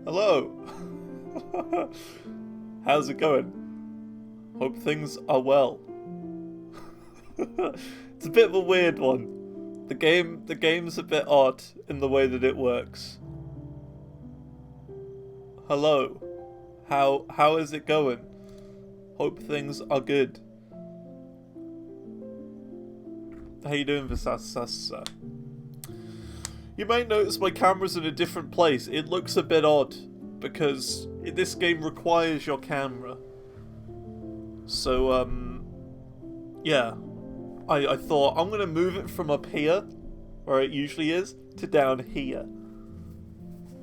Hello. How's it going? Hope things are well. It's a bit of a weird one. The game's a bit odd in the way that it works. Hello. How is it going? Hope things are good. How you doing, Visasa? You might notice my camera's in a different place. It looks a bit odd because this game requires your camera. So yeah. I thought I'm gonna move it from up here, where it usually is, to down here,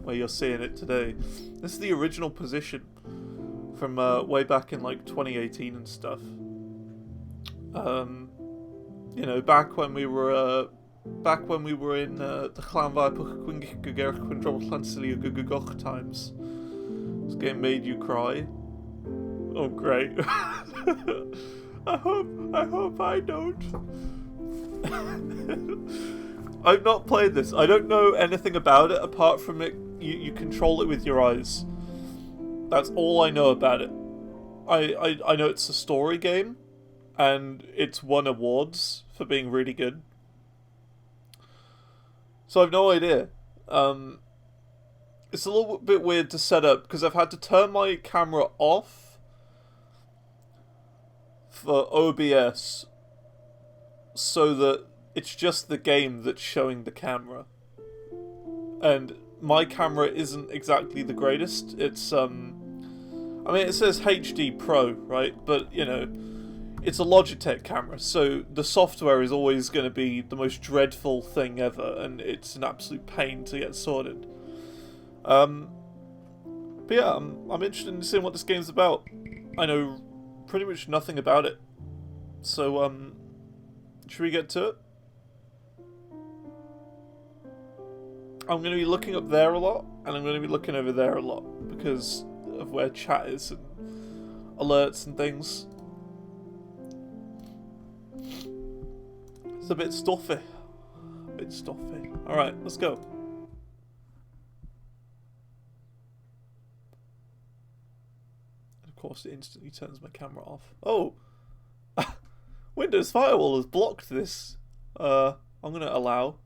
where you're seeing it today. This is the original position from way back in like 2018 and stuff. You know, back when we were in the Clan times. This game made you cry. Oh great. I hope I don't. I've not played this. I don't know anything about it apart from it. You control it with your eyes. That's all I know about it. I know it's a story game, and it's won awards for being really good. So I've no idea. It's a little bit weird to set up because I've had to turn my camera off for OBS so that it's just the game that's showing the camera. And my camera isn't exactly the greatest. It's I mean, it says HD Pro, right? But, you know, it's a Logitech camera, so the software is always going to be the most dreadful thing ever, and it's an absolute pain to get sorted. But yeah, I'm interested in seeing what this game's about. I know pretty much nothing about it. So, should we get to it? I'm going to be looking up there a lot, and I'm going to be looking over there a lot, because of where chat is and alerts and things. It's a bit stuffy. Alright, let's go. Of course, it instantly turns my camera off. Oh! Windows Firewall has blocked this. I'm gonna allow.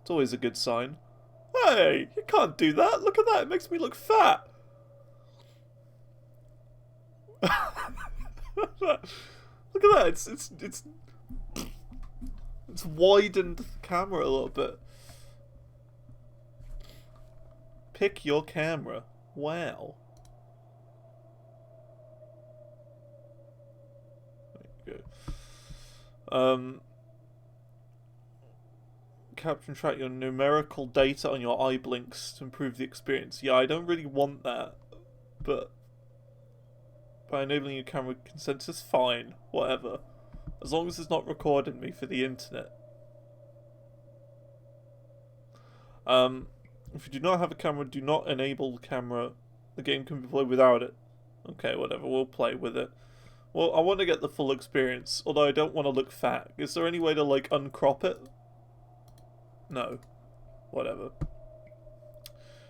It's always a good sign. Hey! You can't do that! Look at that! It makes me look fat! Look at that! It's widened the camera a little bit. Pick your camera. Wow. There you go. Capture and track your numerical data on your eye blinks to improve the experience. Yeah, I don't really want that, but by enabling your camera consensus, fine, whatever. As long as it's not recording me for the internet. If you do not have a camera, do not enable the camera. The game can be played without it. Okay, whatever, we'll play with it. Well, I want to get the full experience, although I don't want to look fat. Is there any way to, like, uncrop it? No. Whatever.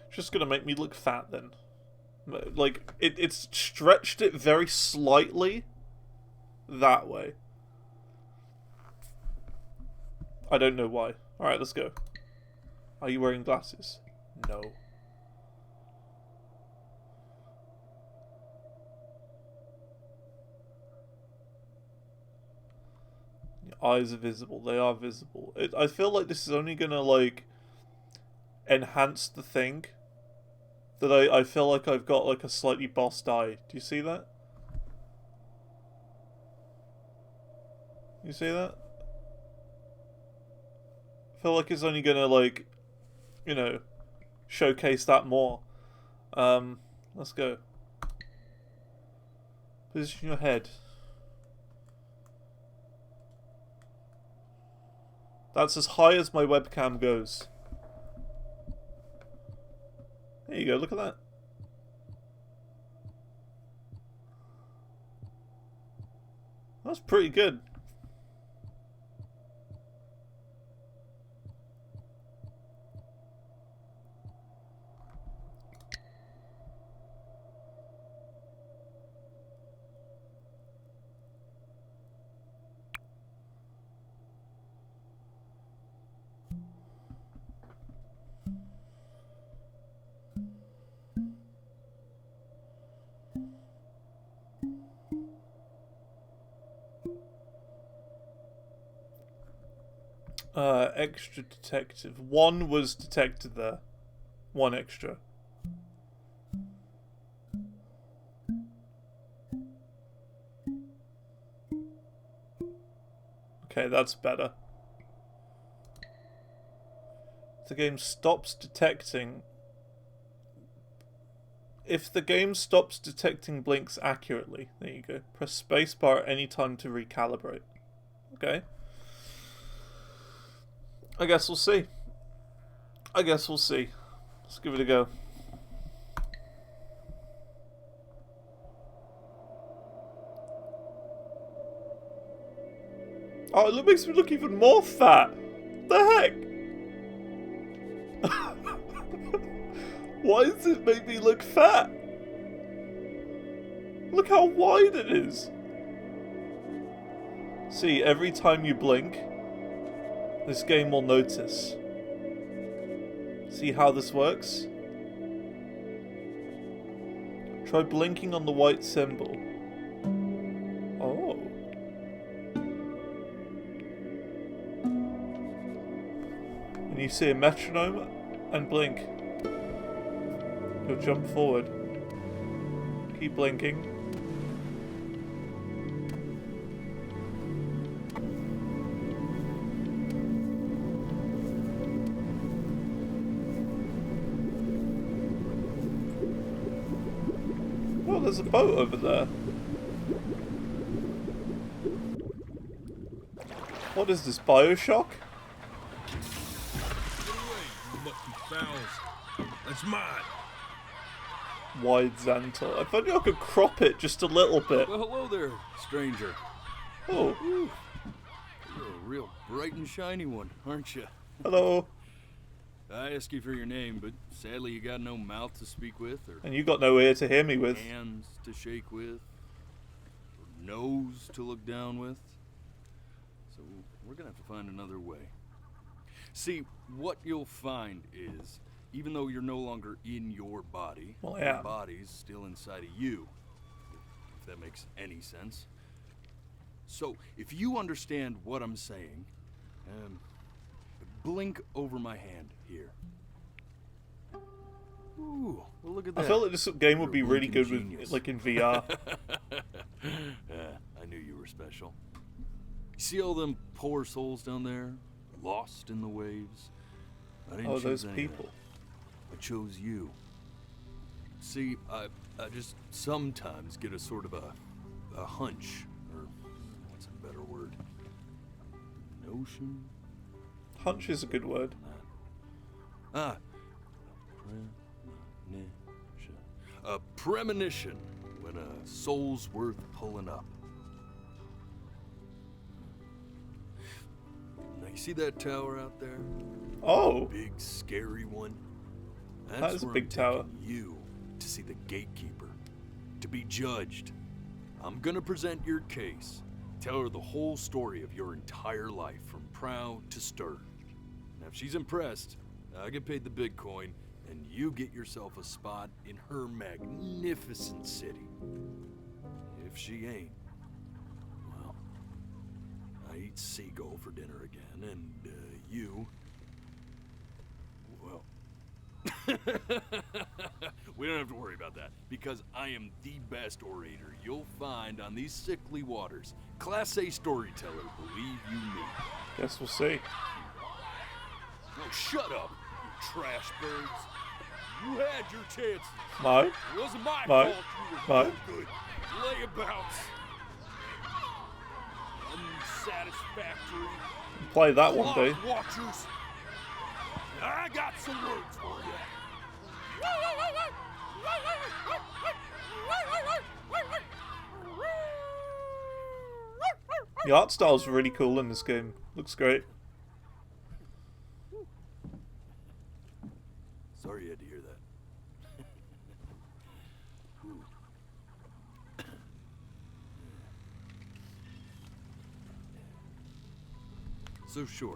It's just gonna make me look fat then. Like, it's stretched it very slightly that way. I don't know why. Alright, let's go. Are you wearing glasses? No. Your eyes are visible. They are visible. I feel like this is only gonna, like, enhance the thing. That I feel like I've got, like, a slightly bossed eye. Do you see that? You see that? I feel like it's only gonna, like, you know, showcase that more. Let's go. Position your head. That's as high as my webcam goes. There you go, look at that. That's pretty good. Extra detective. One was detected there. One extra. Okay, that's better. The game stops detecting... If the game stops detecting blinks accurately, there you go. Press spacebar at any time to recalibrate. Okay. I guess we'll see. Let's give it a go. Oh, it makes me look even more fat. The heck? Why does it make me look fat? Look how wide it is. See, every time you blink, this game will notice. See how this works? Try blinking on the white symbol. Oh. When you see a metronome and blink, you'll jump forward. Keep blinking. Oh, there's a boat over there. What is this, Bioshock? Get away, you lucky fowls. That's mine. Wide Zantor. If only I could crop it just a little bit. Well, hello there, stranger. Oh. Ooh. You're a real bright and shiny one, aren't you? Hello. I asked you for your name, but sadly you got no mouth to speak with, or And you got no ear to hear me with. hands to shake with, or nose to look down with. So we're gonna have to find another way. See, what you'll find is, even though you're no longer in your body, Well, your yeah. body's still inside of you, if that makes any sense. So, if you understand what I'm saying, blink over my hand here. Ooh, well look at that. I feel like this game would You're be a really blinking good with, genius. like, in VR. I knew you were special. See all them poor souls down there, lost in the waves? I didn't Oh, choose those any of people. them. I chose you. See, I just sometimes get a sort of a hunch, or what's a better word? Notion? Hunch is a good word. Premonition. A premonition when a soul's worth pulling up. Now you see that tower out there? Oh. Big scary one? That is a where big I'm tower. taking you to see the gatekeeper, to be judged. I'm gonna present your case, tell her the whole story of your entire life from prow to stir. Now if she's impressed, I get paid the big coin, and you get yourself a spot in her magnificent city. If she ain't, well, I eat seagull for dinner again, and you, well, we don't have to worry about that, because I am the best orator you'll find on these sickly waters. Class A storyteller, believe you me. Guess we'll see. Oh, shut up, you trash birds. You had your chances. No. It wasn't my No. fault you were No. no good. Layabouts. Unsatisfactory. Play that one day. Clock watchers. I got some words for you. The art style's really cool in this game. Looks great. Sorry you had to hear that. Ooh. So sure,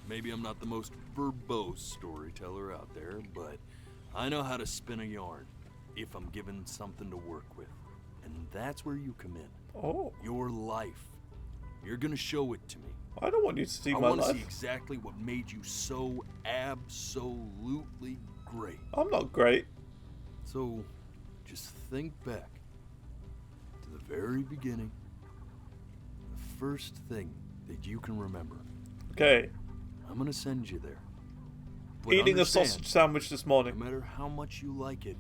maybe I'm not the most verbose storyteller out there, but I know how to spin a yarn if I'm given something to work with. And that's where you come in. Oh. Your life. You're gonna show it to me. I don't want you to see I my want to see life. exactly what made you so absolutely great. I'm not great. So, just think back to the very beginning, the first thing that you can remember. Okay. I'm gonna send you there. But Eating a understand, sausage sandwich this no morning. matter how much you like it,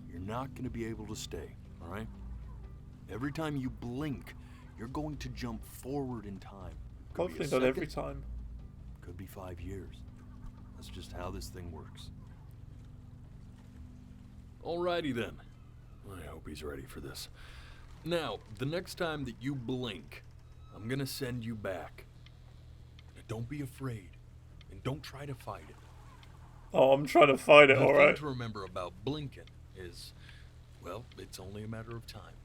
you're not gonna be able to stay, alright? Every time you blink, you're going to jump forward in time. Could be a Hopefully not every second, time. could be 5 years. That's just how this thing works. Alrighty then. I hope he's ready for this. Now, the next time that you blink, I'm gonna send you back. Now, don't be afraid, and don't try to fight it. Oh, I'm trying to fight it, The thing alright? to remember about blinking is, well, it's only a matter of time.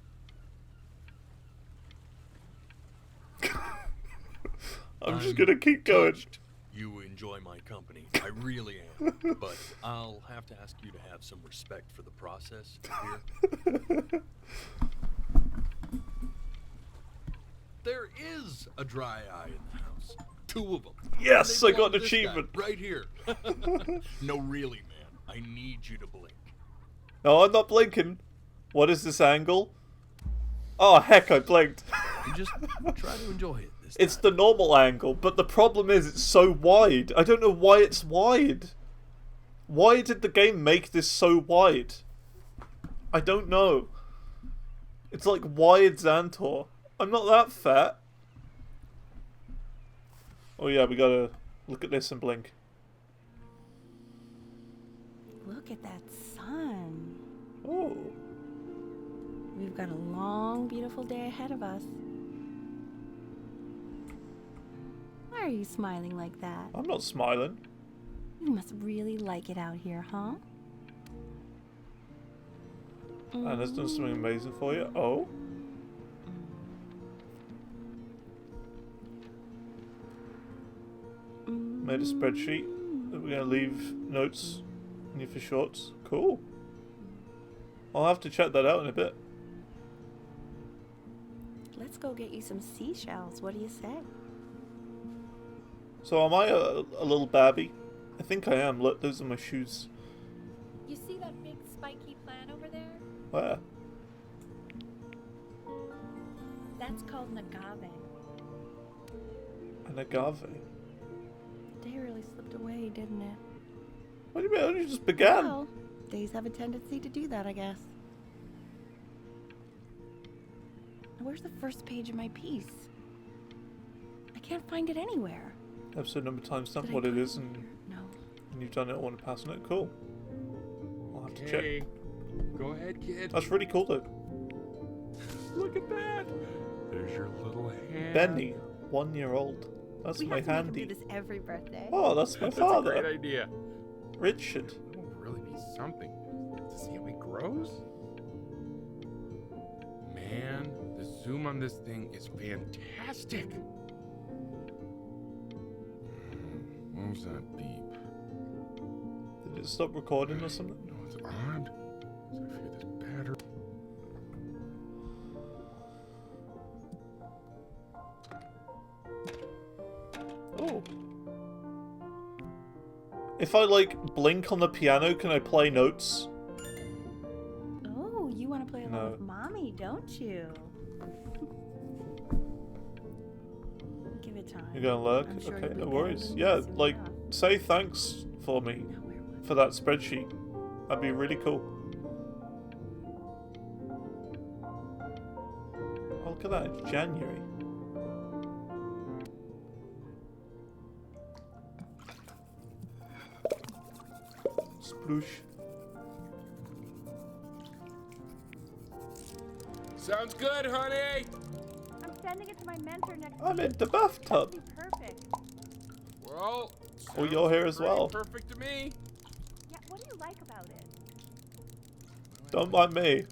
I'm just gonna keep going. Touched you enjoy my company. I really am. But I'll have to ask you to have some respect for the process here. There is a dry eye in the house. 2 of them. Yes, And I they got belong an to this guy achievement. right here. No, really, man. I need you to blink. No, I'm not blinking. What is this angle? Oh, heck, I blinked. And just try to enjoy it this It's time. the normal angle, but the problem is it's so wide. I don't know why it's wide. Why did the game make this so wide? I don't know. It's like wide Zantor. I'm not that fat. Oh yeah, we gotta look at this and blink. Look at that sun. Oh. We've got a long, beautiful day ahead of us. Why are you smiling like that? I'm not smiling. You must really like it out here, huh? Anna's done something amazing for you. Oh. Made a spreadsheet that we're gonna leave notes in you for shorts. Cool. I'll have to check that out in a bit. Let's go get you some seashells. What do you say? So am I a little babby? I think I am. Look, those are my shoes. You see that big spiky plant over there? Where? That's called an agave. An agave. The day really slipped away, didn't it? What do you mean? It only just began. Well, days have a tendency to do that, I guess. Where's the first page of my piece? I can't find it anywhere. Episode number timestamp, Did I what it put is, it and here? No. you've done it. I want to pass on it. Cool. I'll have to check. Hey, go ahead, kid. That's really cool though. Look at that. There's your little hand. Benny, 1 year old. That's We my have to make him handy. do this every birthday. Oh, that's my That's a great father, idea. Richard. That will really be something to see how he grows. Man, the zoom on this thing is fantastic. What was that beep? Did it stop recording or something? No, it's odd. So I figure this battery. Oh. If I like blink on the piano, can I play notes? Oh, you want to play along No. with mommy, don't you? Give it time. You're gonna lurk? I'm sure Okay, you'll no be worries. better than Yeah, this soon like, enough. say thanks for me, Now, where was for that spreadsheet. That'd be really cool. Oh, look at that, it's January. Sploosh. Sounds good, honey. I'm sending it to my mentor next I'm week. in the bathtub. That'd be perfect. Well, Oh, you're here as sounds well. pretty Perfect to me. Yeah, what do you like about it? Don't mind me.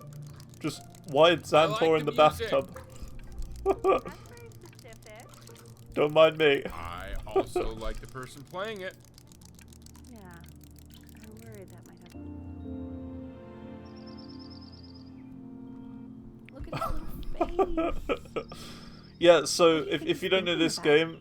Just wired I like Zantor in the the music. bathtub. That's very specific. Don't mind me. I also like the person playing it. Yeah, I worried that might have. Look at his little face. Yeah, so What do you think if he's you don't know thinking this about? game,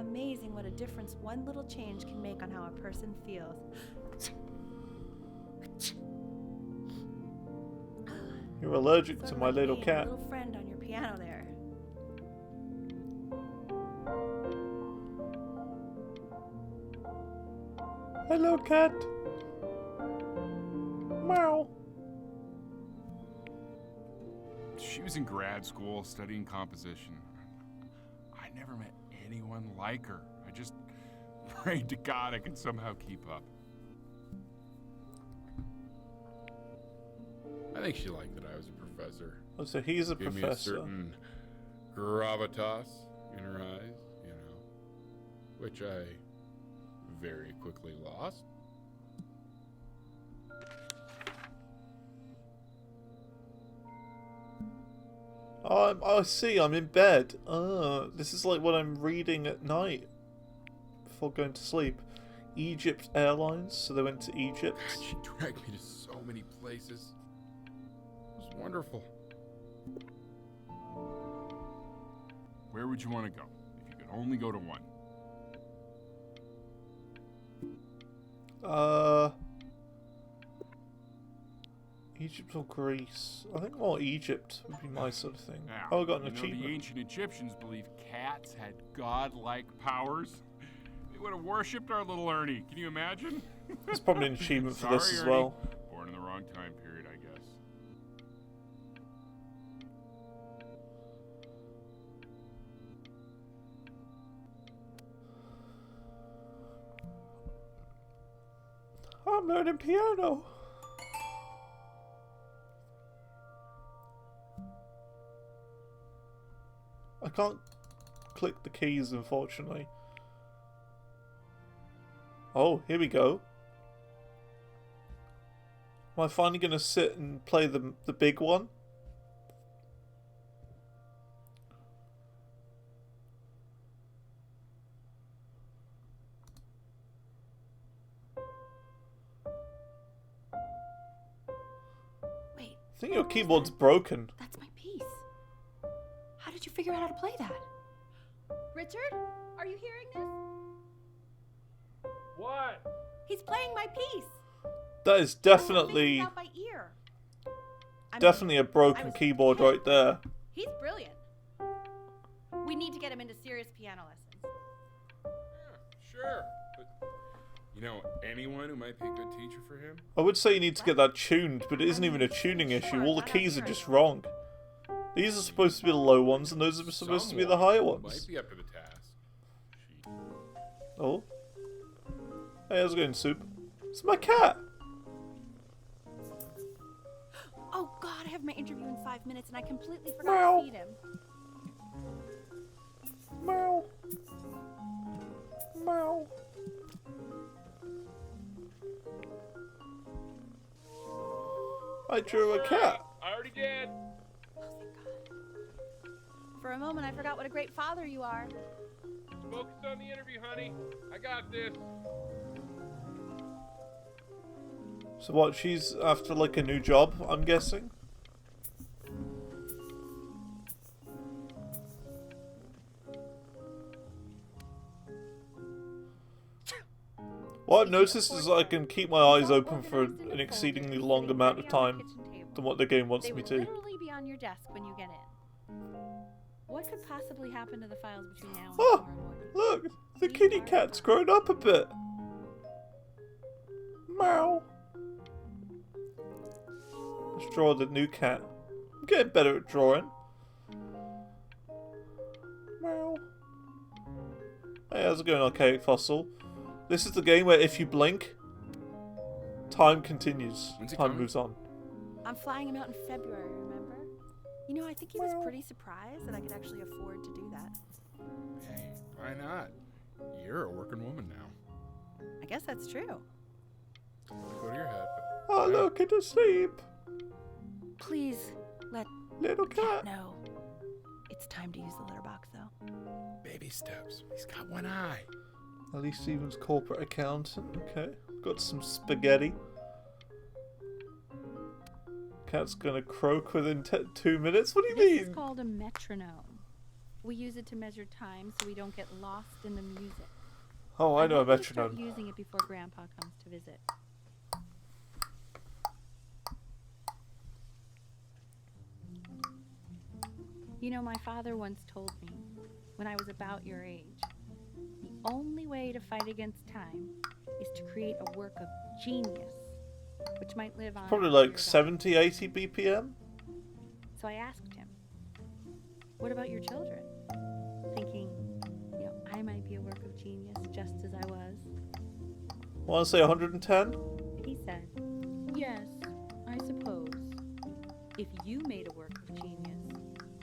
Amazing what a difference one little change can make on how a person feels. You're allergic Sort to of my like little me and cat. your little friend on your piano there. Hello, cat. Meow. She was in grad school studying composition. I never met anyone like her. I just prayed to God I could somehow keep up. I think she liked that I was a professor. Oh, so he's a Gave me a professor. certain gravitas in her eyes, you know, which I very quickly lost. Oh, I see. I'm in bed. This is like what I'm reading at night before going to sleep. Egypt Airlines. So they went to Egypt. God, she dragged me to so many places. It was wonderful. Where would you want to go if you could only go to one? Egypt or Greece? I think more Egypt would be my sort of thing. Now, Oh, I got an you know, achievement. the ancient Egyptians believed cats had godlike powers. They would have worshipped our little Ernie. Can you imagine? There's probably an achievement for this Sorry, as Ernie. well. Born in the wrong time period, I guess. I'm learning piano. I can't click the keys, unfortunately. Oh, here we go. Am I finally going to sit and play the big one? Wait, I think your keyboard's broken. that's my piece. How did you figure out how to play that? Richard, are you hearing this? What? He's playing my piece. That is I figured definitely, it out by ear. I mean, definitely a I broken was keyboard 10. right there. He's brilliant. We need to get him into serious piano lessons. Sure. But, you know, anyone who might be a good teacher for him? I would say you need to get that tuned, but it isn't even a tuning issue. All the keys are just wrong. These are supposed to be the low ones, and those are supposed to be the higher Someone ones. might be up to the task. She... Oh. Hey, how's it going, Soup? It's my cat! Oh God, I have my interview in 5 minutes and I completely Meow. forgot to feed him. Meow. Meow. I drew a cat. I already did. Oh, thank God. For a moment, I forgot what a great father you are. Focus on the interview, honey. I got this. So what, she's after like a new job, I'm guessing? What I've noticed is I can keep my eyes open for an exceedingly long amount of time than what the game wants They me will to. literally be on your desk when you get in. What could possibly happen to the files between now and Oh, tomorrow morning? look! The kitty cat's grown up a bit. Meow. Let's draw the new cat. I'm getting better at drawing. Meow. Hey, how's it going, Archaic Fossil? This is the game where if you blink, time continues. When's it Time coming? moves on. I'm flying him out in February, remember? You know, I think he was Well. pretty surprised that I could actually afford to do that. Hey, why not? You're a working woman now. I guess that's true. Go to your head. Oh, look, it's asleep. Please let Little the cat cat. know. It's time to use the litter box, though. Baby steps. He's got one eye. Ellie Stevens, corporate accountant. Okay. Got some spaghetti. Cat's gonna croak within 2 minutes? What do you This is mean? called a metronome. We use it to measure time so we don't get lost in the music. Oh, I know a hope you'll start metronome. using it before Grandpa comes to visit. You know, my father once told me, when I was about your age, the only way to fight against time is to create a work of genius, which might live on. Probably after like you're gone. 70, 80 BPM. So I asked him, what about your children? Thinking, you know, I might be a work of genius just as I was. Want to say 110? He said, yes, I suppose. If you made a work of genius,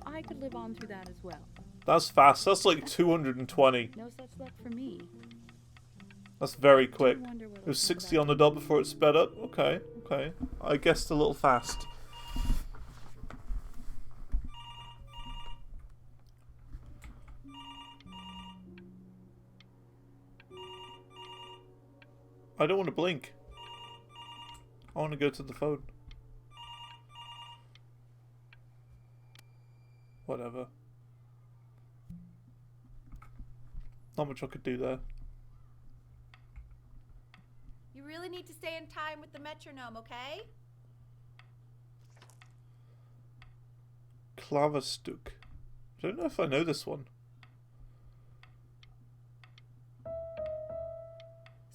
I could live on through that as well. That's fast. That's like 220. No such luck for me. That's very I do quick. wonder what It it'll was think 60 about on the dot before it sped up. Okay, okay. I guessed a little fast. I don't want to blink. I want to go to the phone. Whatever. Not much I could do there. You really need to stay in time with the metronome, okay? Klaverstück. I don't know if I know this one.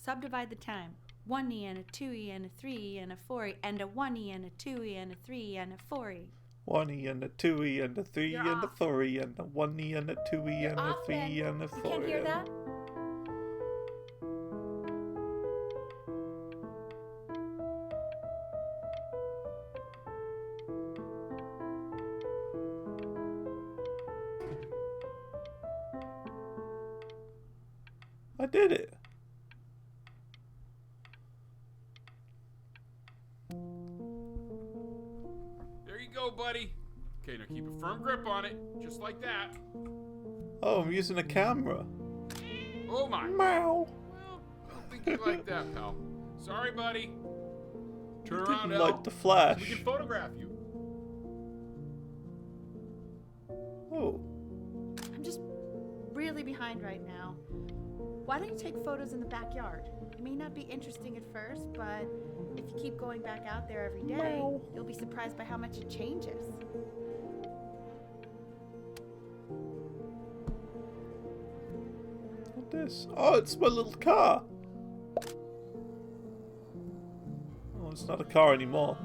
Subdivide the time. 1e and a 2e and a 3e and a 4e and a 1e and a 2e and a 3e and a 4e. 1e and a 2e and a 3e You're and a off. 4e and a 1e and a 2e You're and a off, 3e Ben. and a You 4e. can't hear that? I did it. There you go, buddy. Okay, now keep a firm grip on it, just like that. Oh, I'm using a camera. Oh my. Meow. Well, I don't think you like that, pal. Sorry, buddy. Turn You around, didn't Al, like the so we flash. can photograph you. Oh, I'm just really behind right now. Why don't you take photos in the backyard? It may not be interesting at first, but if you keep going back out there every day, Meow. you'll be surprised by how much it changes. what's this? Oh, it's my little car. Oh, it's not a car anymore.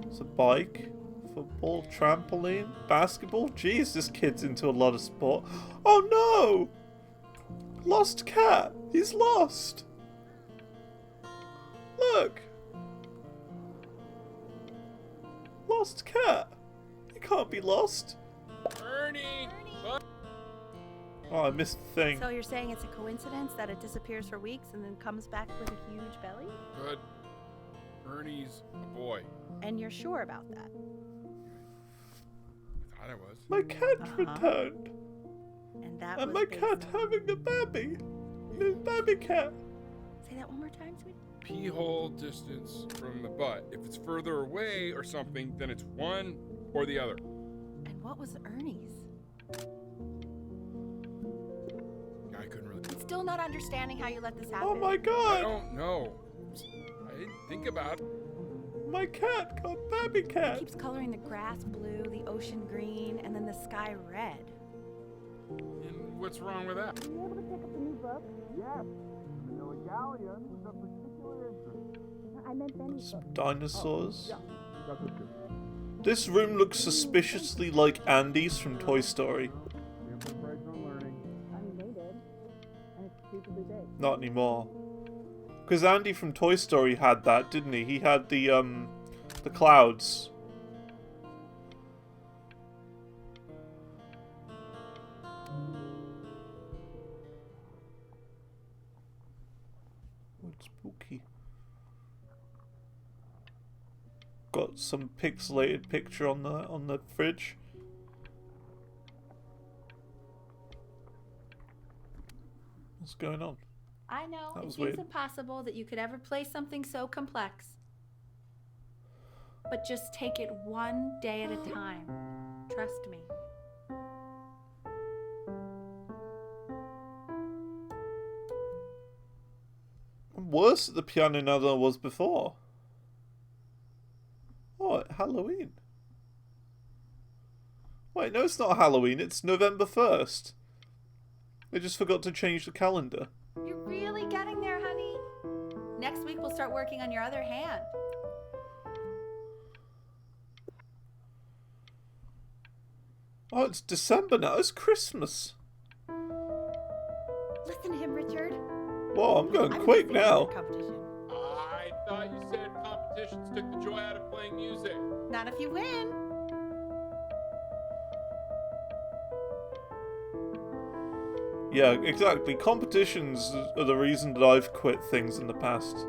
It's a bike, football, trampoline, basketball. Jeez, this kid's into a lot of sport. Oh no! Lost cat. He's lost. Look. Lost cat. He can't be lost. Ernie! Bud. Oh, I missed the thing. So you're saying it's a coincidence that it disappears for weeks and then comes back with a huge belly? Good. Ernie's a boy. And you're sure about that? I thought I was. My cat Uh-huh. returned. And that And was my based cat on... having a baby. New baby cat. Say that one more time, sweetie. Pee hole distance from the butt. If it's further away or something, then it's one or the other. And what was Ernie's? I couldn't really. I'm still not understanding how you let this happen. Oh my I god. don't know. I didn't think about it. My cat got baby He cat. keeps coloring the grass blue, the ocean green, and then the sky red. And what's wrong with that? Were you able to pick up the new book? Yes. Vanilla Galleon is of particular interest. I meant Benny's Some book. dinosaurs. That's okay. This room looks suspiciously like Andy's from Toy Story. I mean, they did. And it's stupidly big. Not anymore. Because Andy from Toy Story had that, didn't he? He had the clouds. Oh, it's spooky. Got some pixelated picture on the fridge. What's going on? I know, That it was seems weird. impossible that you could ever play something so complex. But just take it one day at a time. Trust me. worse at the piano now than I was before. Oh, Halloween. Wait, no, it's not Halloween. It's November 1st. They just forgot to change the calendar. You're really getting there, honey. Next week we'll start working on your other hand. Oh, it's December now. It's Christmas. Listen to him, Richard. Whoa, I'm going I'm quick gonna now. sing competition. I thought you said competitions took the joy out of playing music. Not if you win. Yeah, exactly. Competitions are the reason that I've quit things in the past.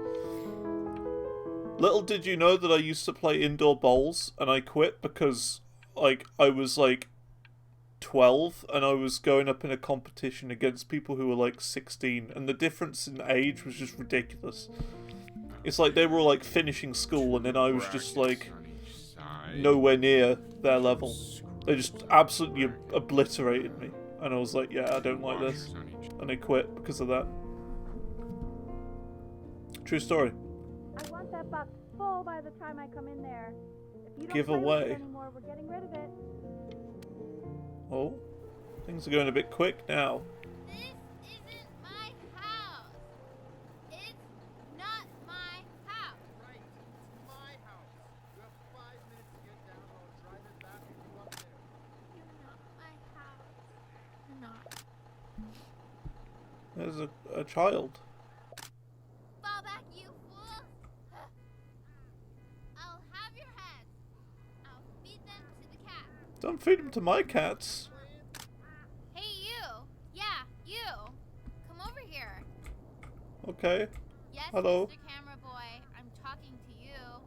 Little did you know that I used to play indoor bowls, and I quit because, like, I was, like, 12, and I was going up in a competition against people who were, like, 16, and the difference in age was just ridiculous. It's like they were all, like, finishing school, and then I was just, like, nowhere near their level. They just absolutely obliterated me. And I was like, yeah, I don't like this. And I quit because of that. True story. I want that box full by the time I come in there. If you don't Give play with away. it anymore, we're getting rid of it. Oh, things are going a bit quick now. This isn't my house. It's not my house. Right, it's my house. You have 5 minutes to get down. I'll drive it back and you up there. You're not my house. You're not. There's a child. Fall back, you fool. I'll have your heads. I'll feed them to the cat. Don't feed them to my cats. Hey, you. Yeah, you. Come over here. Okay, Yes, Hello. Mr. Camera Boy. I'm talking to you.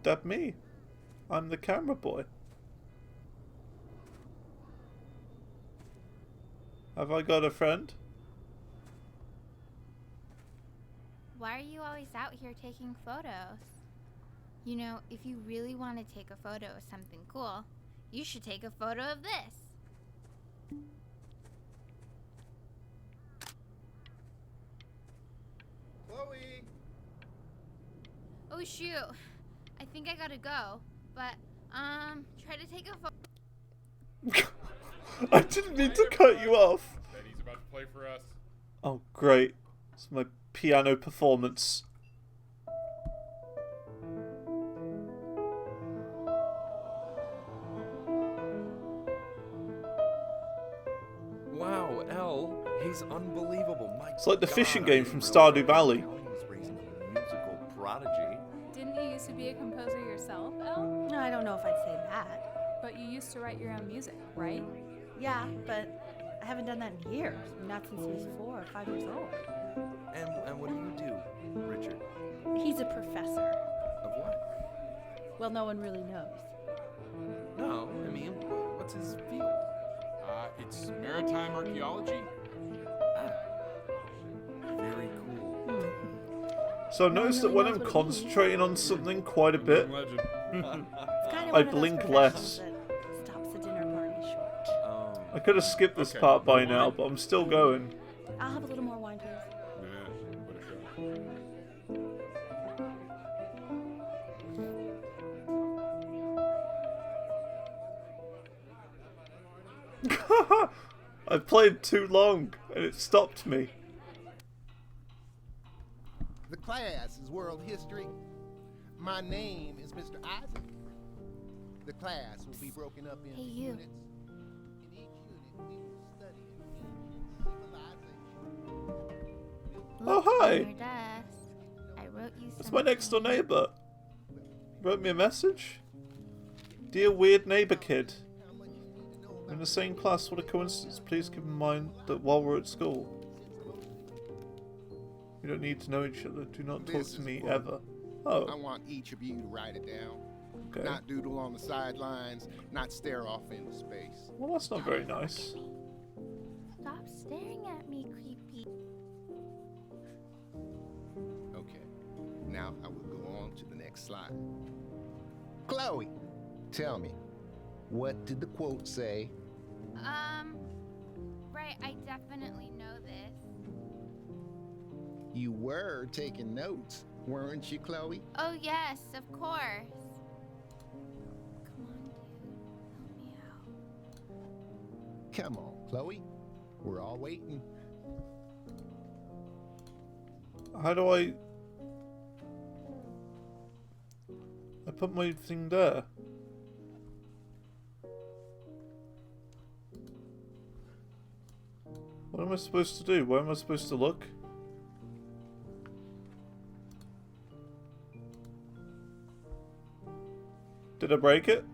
that me. I'm the camera boy. Have I got a friend? Why are you always out here taking photos? You know, if you really want to take a photo of something cool, you should take a photo of this. Chloe! Oh shoot. I think I gotta go. But, try to take a photo. I didn't mean to cut you off. Betty's about to play for us. Oh, great. It's my piano performance. Wow, Elle, he's unbelievable. My It's like the God, fishing I game didn't from realize Stardew Valley. County was raising a musical prodigy. Didn't you used to be a composer yourself, Elle? No, I don't know if I'd say that. But you used to write your own music, right? Yeah, but I haven't done that in years. Not since he was 4 or 5 years old. And what do you do, Richard? He's a professor. Of what? Well, no one really knows. No, I mean, what's his field? It's maritime archaeology. Ah, very cool. So I've noticed that when I'm concentrating on something quite a bit, Legend. It's kind of I one of those blink professions less. that stops the dinner party short. I could have skipped this Okay, part by one now, wine? but I'm still going. I'll have a little more wine, please. Nah, what a show. I've played too long, and it stopped me. The class is world history. My name is Mr. Isaac. The class will be broken up into Hey, you. units. In each unit, we will study ancient civilization. Oh, Look hi. on your desk. I wrote you That's my next door something. neighbour. Wrote me a message. Dear weird neighbour kid. How much you need to know We're in the same class, what a coincidence. Please keep in mind that while we're at school, we don't need to know each other. Do not talk This to is me cool. ever. I Oh, want each of you to write it down. okay. Not doodle on the sidelines, not stare off into space. Well, that's not very nice. Stop staring at me, creepy. Okay, now I will go on to the next slide. Chloe, tell me, what did the quote say? Right, I definitely know this. You were taking notes, weren't you, Chloe? Oh, yes, of course. Come on, dude. Help me out. Come on, Chloe. We're all waiting. How do I put my thing there? What am I supposed to do? Where am I supposed to look? Did I break it?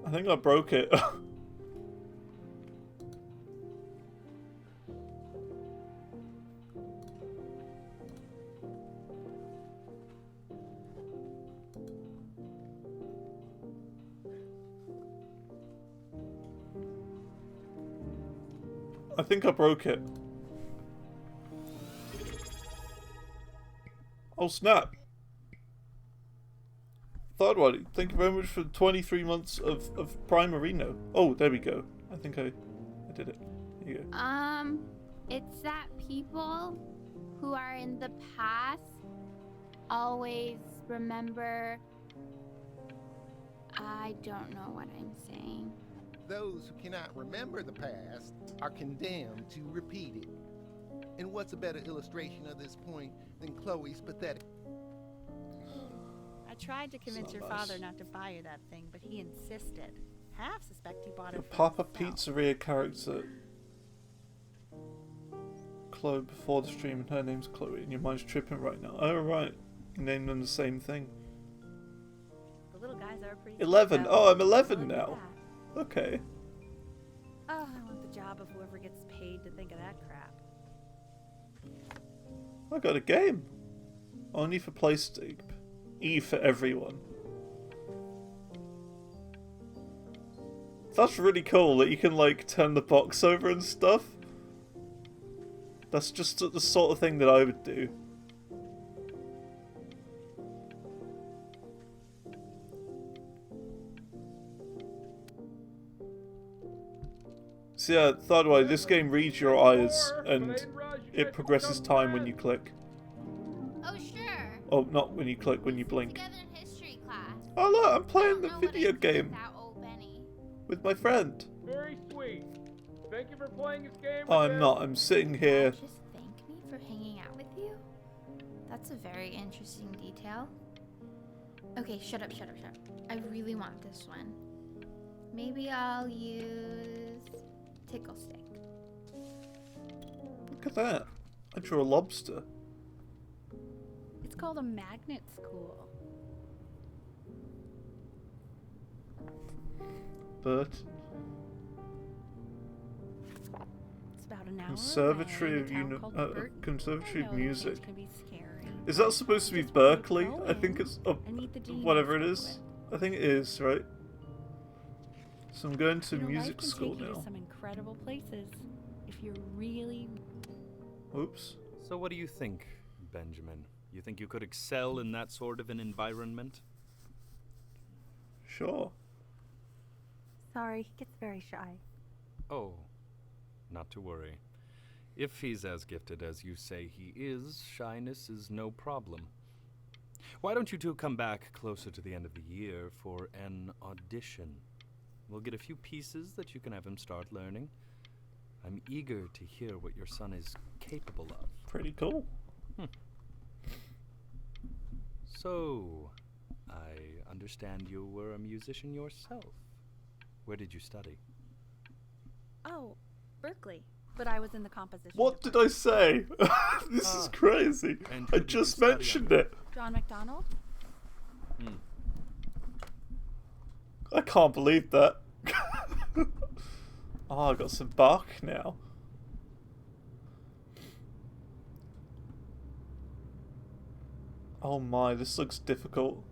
I think I broke it. I think I broke it. Oh snap! Third one, thank you very much for 23 months of Primarino. Oh, there we go. I think I did it. Here you go. It's that people who are in the past always remember. I don't know what I'm saying. Those who cannot remember the past are condemned to repeat it. And what's a better illustration of this point than Chloe's pathetic? I tried to convince your father not to buy you that thing, but he insisted. Half suspect he bought it The for pop-up himself. pizzeria character Chloe before the stream, and her name's Chloe, and your mind's tripping right now. Oh right, you named them the same thing. The little guys are pretty. 11. cute, Oh, I'm 11 Look at now. that. Okay. Oh, I want the job of whoever gets paid to think of that crap. I got a game. Only for PlayStation. E for everyone. That's really cool that you can like turn the box over and stuff. That's just the sort of thing that I would do. So yeah, third way, this game reads your eyes and it progresses time when you click. Oh, sure. Oh, not when you click, when you blink. Together in history class. Oh look, I'm I playing don't the know what video I'd do game without old Benny. with my friend. Very sweet. Thank you for playing this game. Oh, with I'm him. not, I'm sitting here. Just thank me for hanging out with you? That's a very interesting detail. Okay, shut up. I really want this one. Maybe I'll use Tickle Stick. Look at that. I drew a lobster. It's called a magnet school. But It's about an hour Conservatory away, of in a town called Burton. Conservatory I of know these Music. can be scary. Is that supposed to be Just wanna Berkeley? go I think in it's and meet the genius whatever it you is. with. I think it is, right? So I'm going to You know, life music can school take you to now. some incredible places if you're really. Oops. So what do you think, Benjamin? You think you could excel in that sort of an environment? Sure. Sorry, he gets very shy. Oh, not to worry. If he's as gifted as you say he is, shyness is no problem. Why don't you two come back closer to the end of the year for an audition? We'll get a few pieces that you can have him start learning. I'm eager to hear what your son is capable of. Pretty cool. So, I understand you were a musician yourself. Where did you study? Oh, Berkeley. But I was in the composition. What did I say? This is crazy. And I who did you just study mentioned under? it. John McDonald? I can't believe that. Oh, I got some bark now. Oh my, this looks difficult.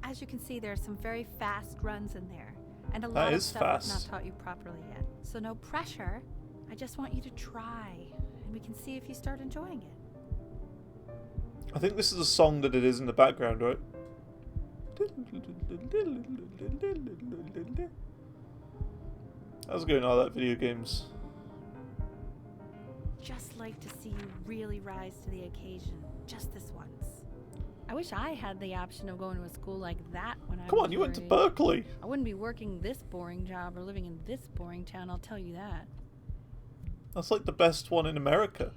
As you can see, there are some very fast runs in there. And a That lot of is stuff I've not fast. taught you properly yet. So no pressure. I just want you to try. and we can see if you start enjoying it. I think this is a song that it is in the background, right? How's it going, all that video games? Just like to see you really rise to the occasion, just this once. I wish I had the option of going to a school like that when I was Come on, you your went to age. Berkeley. I wouldn't be working this boring job or living in this boring town, I'll tell you that. That's like the best one in America.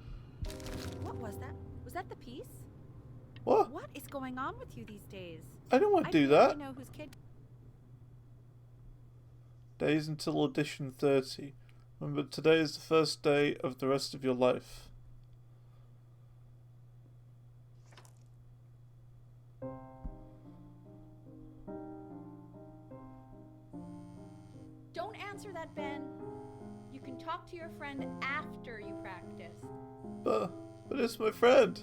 What was that? Was that the piece? What? What is going on with you these days? I don't want to do barely that. know whose kid. Days until audition 30. Remember, today is the first day of the rest of your life. Don't answer that, Ben. You can talk to your friend after you practice. But it's my friend.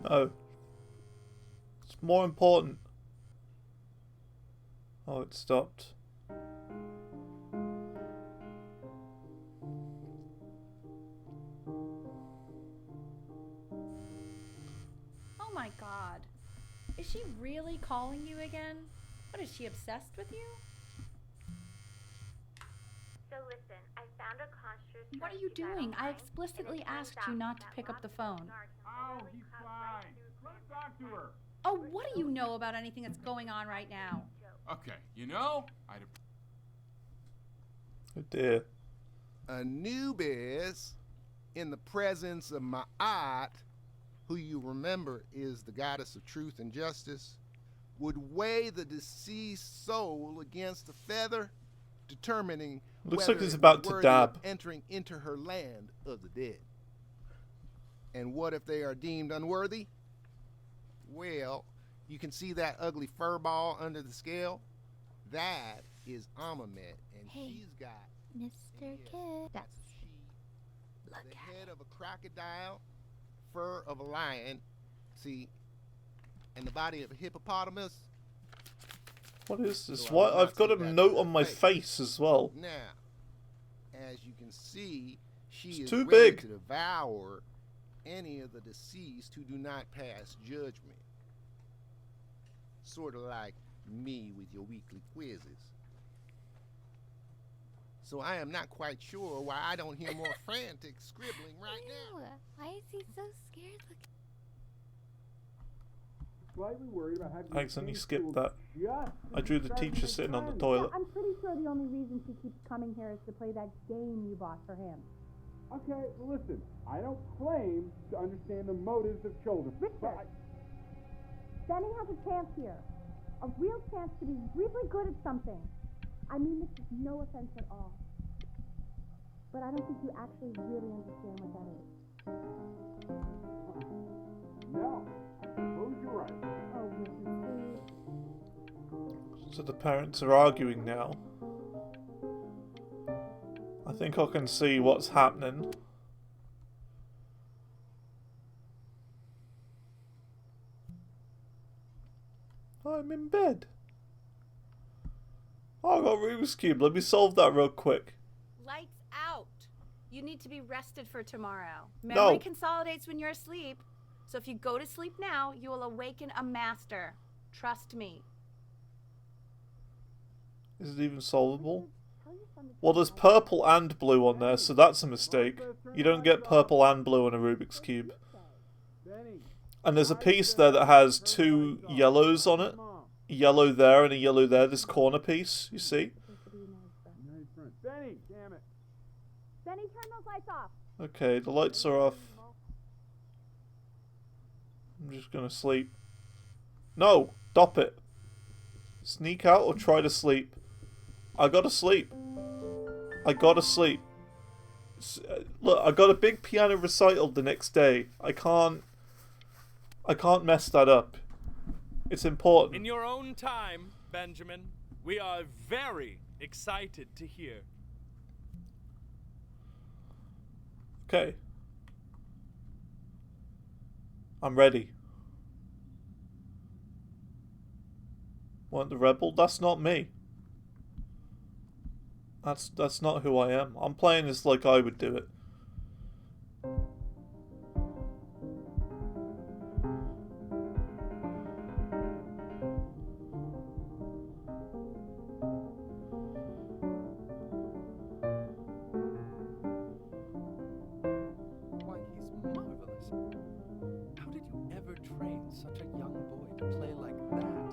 No. It's more important. Oh, it stopped. Oh my god. Is she really calling you again? What, is she obsessed with you? So listen, I found a construct. What are you doing? I explicitly asked you not to pick up the phone. Oh, he's fine. Let him talk to her. Oh, what do you know about anything that's going on right now? Okay, you know, Oh dear. Anubis, in the presence of Ma'at, who you remember is the goddess of truth and justice, would weigh the deceased soul against a feather, determining Looks whether like he's it about was to worthy dab. of entering into her land of the dead. And what if they are deemed unworthy? Well, you can see that ugly fur ball under the scale? That is Amamet, and Hey, she's got Mr. yes, Kid. that's a she. The head of a crocodile, fur of a lion, see, and the body of a hippopotamus. What is this? So I What? will not I've got see a that note to on her my face. face as well. Now, as you can see, she It's is too ready big. to devour any of the deceased who do not pass judgment. Sort of like me with your weekly quizzes. So I am not quite sure why I don't hear more frantic scribbling right now. Ew, why is he so scared looking? Slightly worried about having I accidentally skipped that. I drew the teacher sitting on the toilet. I'm pretty sure the only reason she keeps coming here is to play that game you bought for him. Okay, well, listen, I don't claim to understand the motives of children. Richard! Benny has a chance here. A real chance to be really good at something. I mean this is no offense at all. But I don't think you actually really understand what that is. No, I suppose you're right. Oh, Richard, please. So the parents are arguing now. I think I can see what's happening. I'm in bed. Oh, I got Rubik's Cube. Let me solve that real quick. Lights out. You need to be rested for tomorrow. No. Memory consolidates when you're asleep. So if you go to sleep now, you will awaken a master. Trust me. Is it even solvable? Well, there's purple and blue on there, so that's a mistake. You don't get purple and blue on a Rubik's Cube. And there's a piece there that has two yellows on it. A yellow there and a yellow there, this corner piece, you see? Benny, damn it. Benny, turn those lights off. Okay, the lights are off. I'm just gonna sleep. No! Stop it! Sneak out or try to sleep? I gotta sleep. I gotta sleep. Look, I got a big piano recital the next day. I can't mess that up. It's important. In your own time, Benjamin, we are very excited to hear. Okay. I'm ready. Want the rebel? That's not me. That's not who I am. I'm playing this like I would do it. Why, he's marvelous. How did you ever train such a young boy to play like that?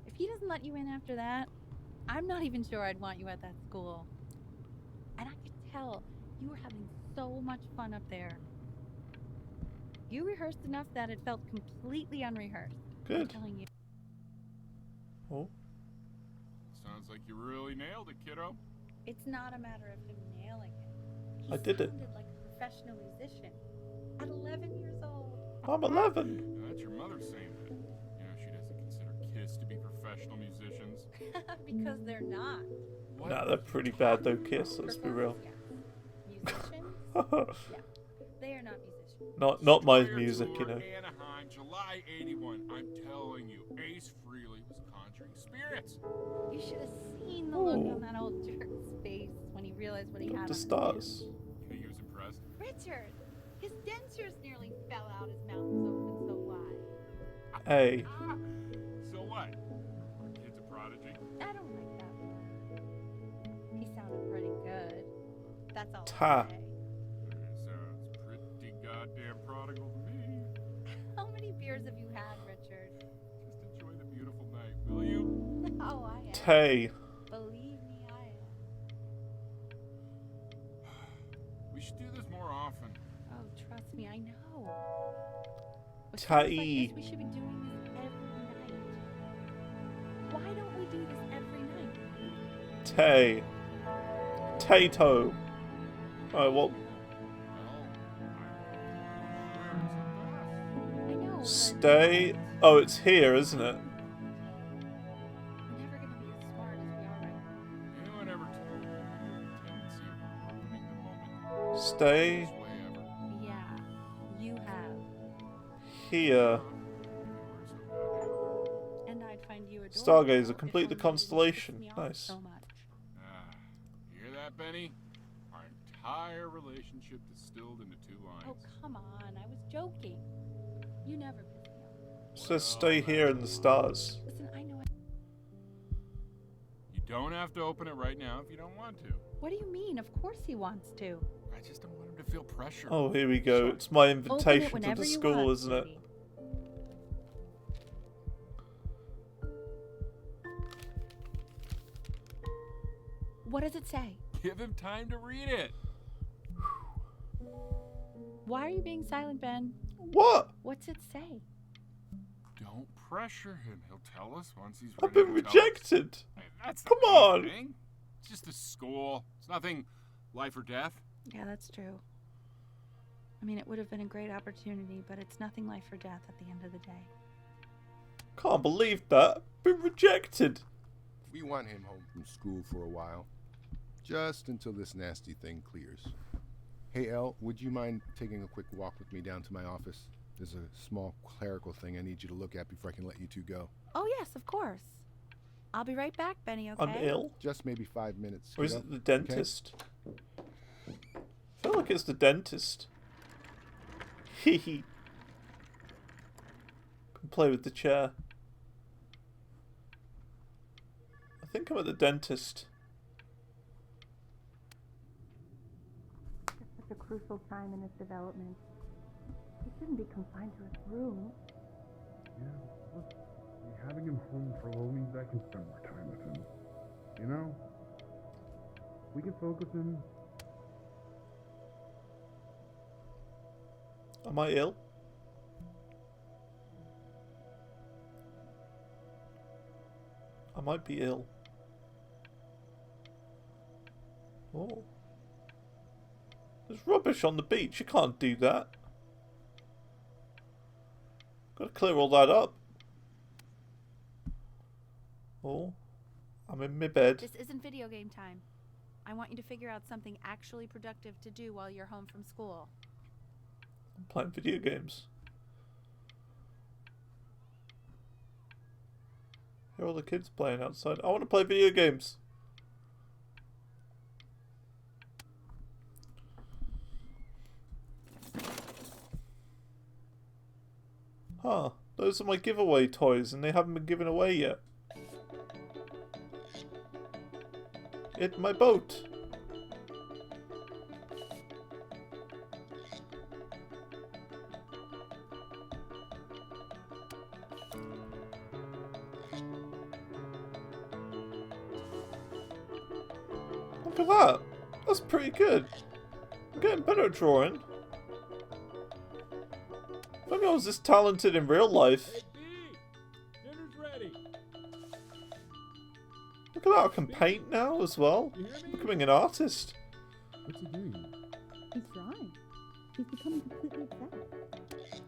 If he doesn't let you in after that, I'm not even sure I'd want you at that school. And I could tell you were having so much fun up there. You rehearsed enough that it felt completely unrehearsed. I'm Good. telling you. Oh. Sounds like you really nailed it, kiddo. It's not a matter of him nailing it. He I did it. sounded like a professional musician at 11 years old. I'm 11. That's your mother saying that. You know, she doesn't consider kids to be professional musicians. Because they're not. What? Nah, they're pretty bad though, Kiss. Let's be real. Musicians? Yeah, they are not musicians. Not my Destroyer music, you Tour, know. Anaheim, July '81. I'm telling you, Ace Frehley was conjuring spirits. You should have seen the look on that old jerk's face when he realized what he had on The his stars. You think he was impressed? Richard, his dentures nearly fell out. His mouth was open so wide. Hey. So what? Our kid's a prodigy. I don't like that word. He sounded pretty good. That's all. Ta. I'll say. Sounds pretty goddamn prodigal to me. How many beers have you had, Richard? Just enjoy the beautiful night, will you? Oh, I am. Tay. Believe me, I am. We should do this more often. Oh, trust me, I know. With Tai. things like this, we should be doing this every night. Why don't we do this every night? Tay. Tato. Alright, well, I know. but stay. Oh, it's here, isn't it? we're never gonna be as smart as we are right now. Anyone ever told you your tendency of ruining the moment? Stay Worst way ever. Yeah, you have. here. And I'd find you adorable. Stargazer, if complete only the you didn't constellation. piss me off Nice. So much. You hear that, Benny? Our entire relationship distilled into 2 lines. Oh, come on. I was joking. You never piss me off. It says stay here in the stars. Listen, I know. You don't have to open it right now if you don't want to. What do you mean? Of course he wants to. I just don't want him to feel pressure. Oh, here we go. It's my Open it invitation to whenever the you school, want, isn't it? sweetie. What does it say? Give him time to read it. Why are you being silent, Ben? What? What's it say? Don't pressure him. He'll tell us once he's I've ready been to tell us. rejected. Hey, that's the Come main on. thing. It's just a school. It's nothing life or death. Yeah, that's true. I mean, it would have been a great opportunity, but it's nothing life or death at the end of the day. Can't believe that. Been rejected. We want him home from school for a while. Just until this nasty thing clears. Hey, Elle, would you mind taking a quick walk with me down to my office? There's a small clerical thing I need you to look at before I can let you two go. Oh, yes, of course. I'll be right back, Benny, okay? I'm ill. Just maybe 5 minutes. Or is kiddo. it the dentist? I feel like it's the dentist. Hehe. Can play with the chair. I think I'm at the dentist. It's such a crucial time in his development. He shouldn't be confined to his room. Yeah, look, having him home for a little means I can spend more time with him. You know? We can focus him. Am I ill? I might be ill. Oh. There's rubbish on the beach. You can't do that. Gotta clear all that up. Oh, I'm in my bed. This isn't video game time. I want you to figure out something actually productive to do while you're home from school. I'm playing video games. Here are all the kids playing outside. I want to play video games. Huh. Those are my giveaway toys and they haven't been given away yet. In my boat. Look at that. That's pretty good. I'm getting better at drawing. If only I was this talented in real life. Hey, B! Dinner's ready. Look at that, I can paint now as well. You hear me? I'm becoming an artist. What's he doing? He's drawing. He's becoming completely obsessed.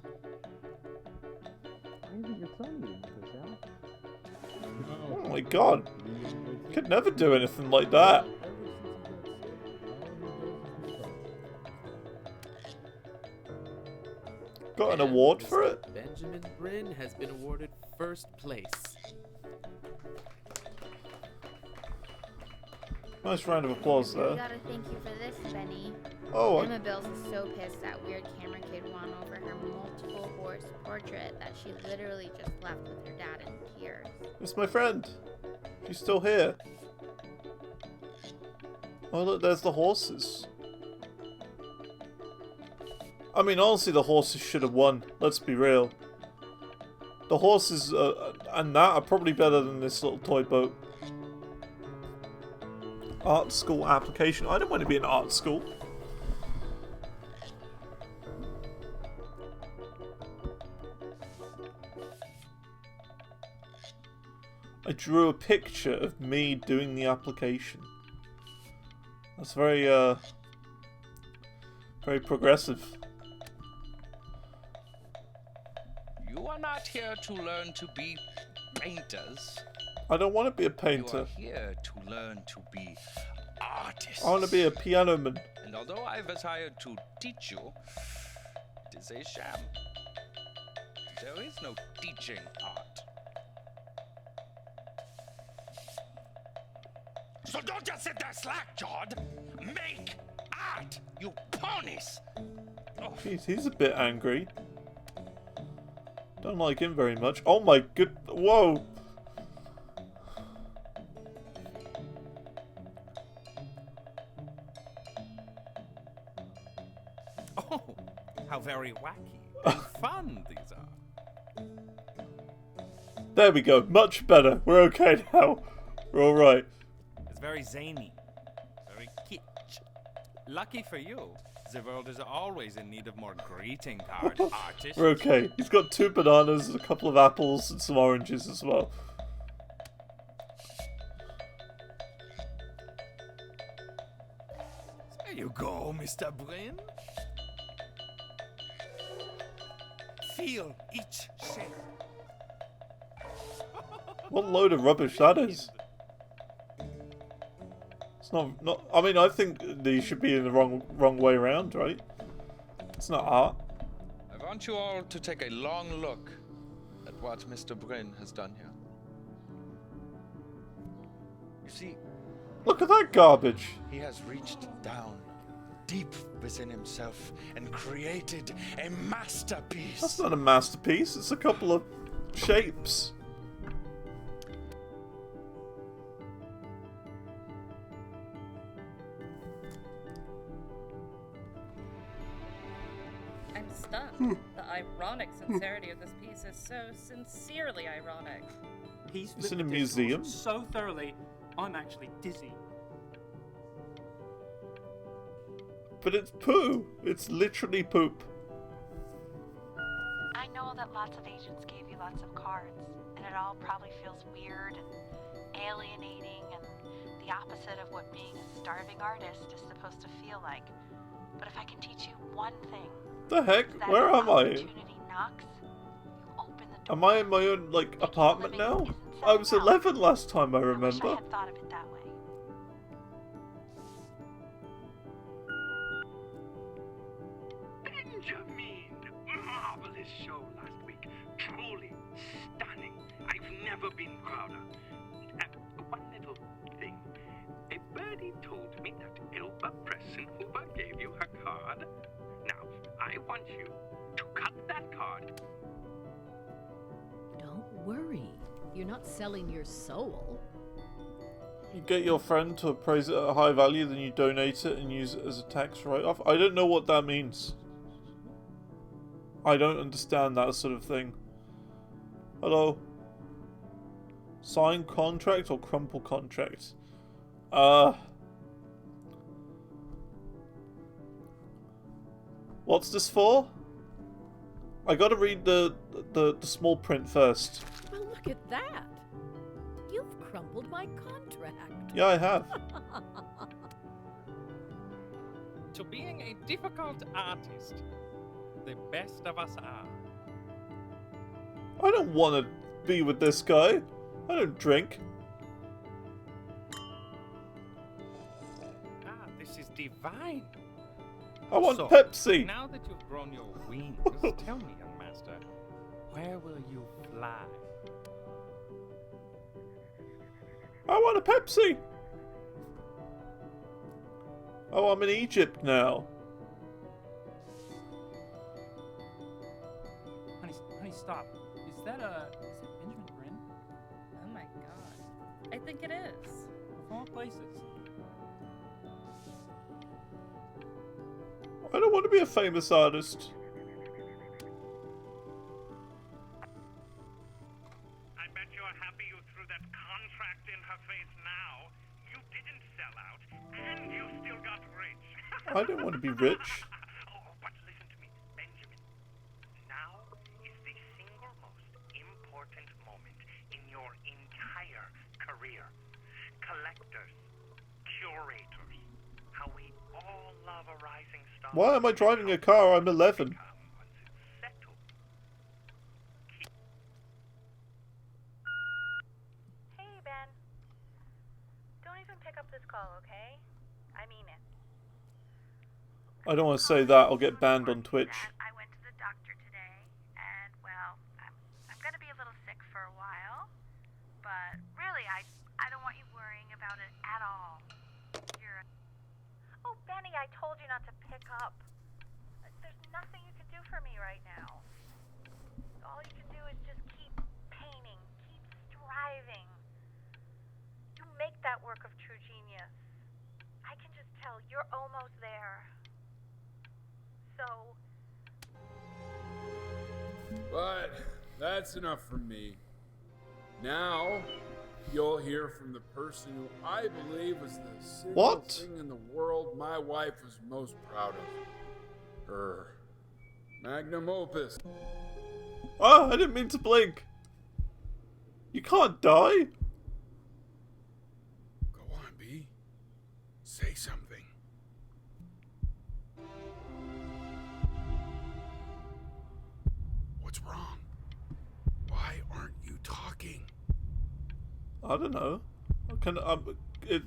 Why isn't your son eating with us, Al? Oh my god. I could never do anything like that. Got an award for it? Benjamin Bryn has been awarded first place. Nice round of applause We there. gotta thank you for this, Benny. Oh, Emma Bills is so pissed that weird camera kid won over her multiple horse portrait that she literally just left with her dad in tears. it's my friend. She's still here. Oh look, there's the horses. I mean, honestly, the horses should have won. Let's be real. The horses and that are probably better than this little toy boat. Art school application. I don't want to be in art school. I drew a picture of me doing the application. That's very, very progressive. You are not here to learn to be painters. I don't want to be a You painter. are here to learn to be artists. I want to be a piano man. And although I was hired to teach you, it is a sham. There is no teaching art. So don't just sit there slack-jawed. Make art, you ponies! Oh. Jeez, he's a bit angry. Don't like him very much. Oh my good... Whoa! Oh, how very wacky and fun these are. There we go. Much better. We're okay now. We're alright. It's very zany, very kitsch. Lucky for you, the world is always in need of more greeting card artists. We're okay. He's got 2 bananas, a couple of apples, and some oranges as well. There you go, Mr. Bryn. Feel each shape. What load of rubbish that is. It's not... I mean, I think these should be in the wrong way around, right? It's not art. I want you all to take a long look at what Mr. Bryn has done here. You see, Look at that garbage. he has reached down deep within himself and created a masterpiece. That's not a masterpiece. It's a couple of shapes. I'm stunned. The ironic sincerity of this piece is so sincerely ironic. He's It's in lit a the discourse museum. so thoroughly, I'm actually dizzy. But it's poo. It's literally poop. I know that lots of agents gave you lots of cards, and it all probably feels weird and alienating and the opposite of what being a starving artist is supposed to feel like. But if I can teach you one thing, The heck? it's that Where if am I? opportunity knocks, you open the Am I in my own, like, apartment now? I was 11 last time I remember. I thought of it that way. Benjamin! Marvelous show last week. Truly stunning. I've never been prouder. One little thing. A birdie told me that Elba Pressenhuber gave you her card. Now, I want you to cut that card. Don't worry. You're not selling your soul. You get your friend to appraise it at a high value, then you donate it and use it as a tax write-off. I don't know what that means. I don't understand that sort of thing. Hello? Sign contract or crumple contract? What's this for? I gotta read the small print first. Well, look at that. You've crumpled my contract. Yeah, I have. To being a difficult artist, the best of us are. I don't want to be with this guy. I don't drink. This is divine. I want So, Pepsi. Now that you've grown your wings, tell me, young master, where will you fly? I want a Pepsi. Oh, I'm in Egypt now. Honey, stop. Is that Benjamin Brin? Oh my god. I think it is. Of all places. I don't want to be a famous artist. I bet you're happy you threw that contract in her face now. You didn't sell out, and you still got rich. I don't want to be rich. Oh, but listen to me, Benjamin. Now is the single most important moment in your entire career. Collectors, curators, how we all love a rising star. Why am I driving a car? I'm 11. Hey, Ben. Don't even pick up this call, okay? I mean it. I don't want to say that. I'll get banned on Twitch. I went to the doctor today, and, well, I'm gonna be a little sick for a while. But, really, I don't want you worrying about it at all. Oh, Benny, I told you not to pick up. There's nothing you can do for me right now. All you can do is just keep painting, keep striving. You make that work of true genius. I can just tell you're almost there. So... But that's enough from me. Now, you'll hear from the person who I believe was the single thing in the world my wife was most proud of. Her magnum opus. Oh, I didn't mean to blink. You can't die. Go on, B. Say something. What's wrong? Why aren't you talking? I don't know.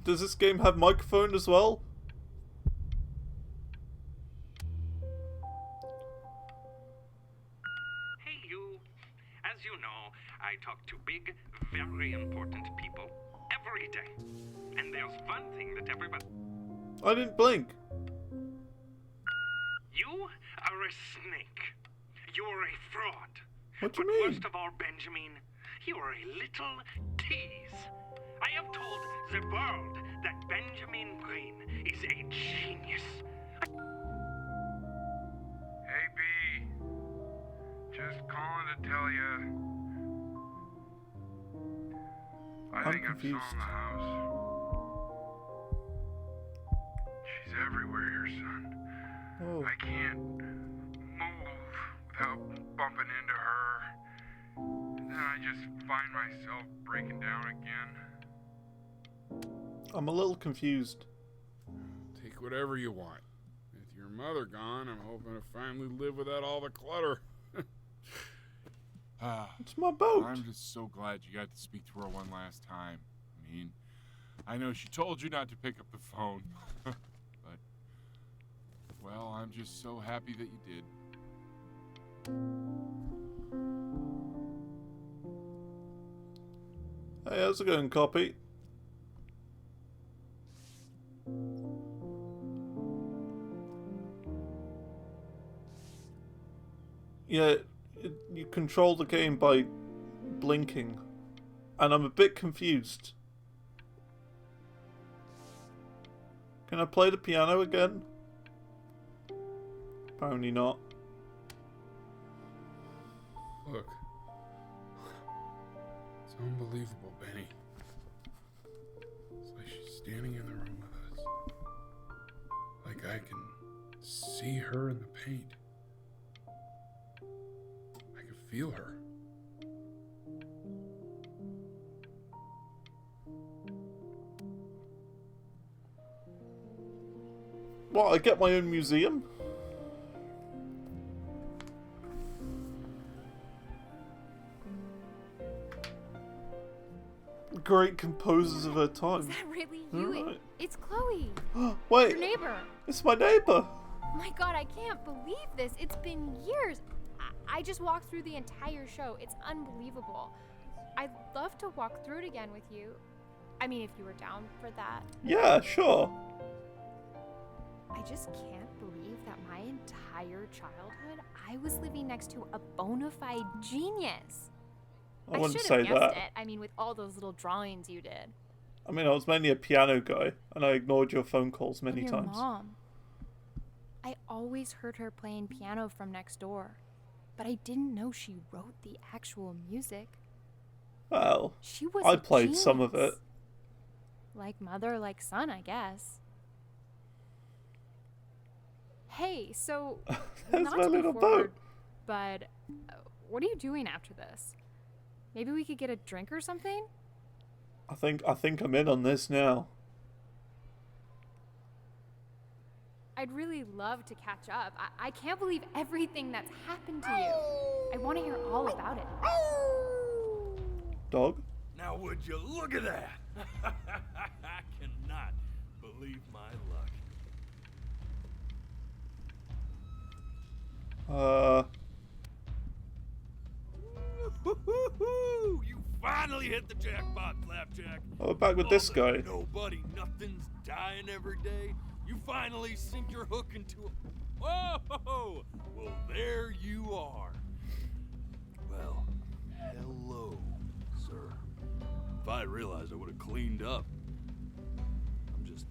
Does this game have microphone as well? Hey, you. As you know, I talk to big, very important people every day. And there's one thing that everybody... I didn't blink. You are a snake. You're a fraud. What do you but mean? Worst of all, Benjamin, you are a little tease. I have told the world that Benjamin Breen is a genius. Hey, B. Just calling to tell you. I think I'm selling the house. She's everywhere here, son. Oh. I can't move without bumping into her. And then I just find myself breaking down again. I'm a little confused. Take whatever you want. With your mother gone, I'm hoping to finally live without all the clutter. It's my boat. I'm just so glad you got to speak to her one last time. I mean, I know she told you not to pick up the phone, but, well, I'm just so happy that you did. Hey, how's it going, copy? Yeah, you control the game by blinking, and I'm a bit confused. Can I play the piano again? Apparently not. Look. It's unbelievable, Benny. It's like she's standing in the room with us. Like I can see her in the paint. I can feel her. What, I get my own museum? Great composers of her time. Is that really you? Right. It's Chloe. Wait, Your neighbor. it's my neighbor. My god, I can't believe this. It's been years. I just walked through the entire show. It's unbelievable. I'd love to walk through it again with you. I mean, if you were down for that. Yeah, sure. I just can't believe that my entire childhood, I was living next to a bona fide genius. I wouldn't should say have guessed that. it. I mean, with all those little drawings you did. I mean, I was mainly a piano guy, and I ignored your phone calls many And your times. mom. I always heard her playing piano from next door, but I didn't know she wrote the actual music. Well, She was I a played some of it. genius. Like mother, like son, I guess. Hey, so That's not my to be little forward, boat. but what are you doing after this? Maybe we could get a drink or something? I think I'm in on this now. I'd really love to catch up. I can't believe everything that's happened to you. I want to hear all about it. Dog? Now would you look at that? I cannot believe my luck. Woo-hoo-hoo! You finally hit the jackpot, Flapjack. Oh, we're back with this guy. Nobody, nothing's dying every day. You finally sink your hook into a... Whoa! Well, there you are. Well, hello, sir. If I had realized, I would have cleaned up. I'm just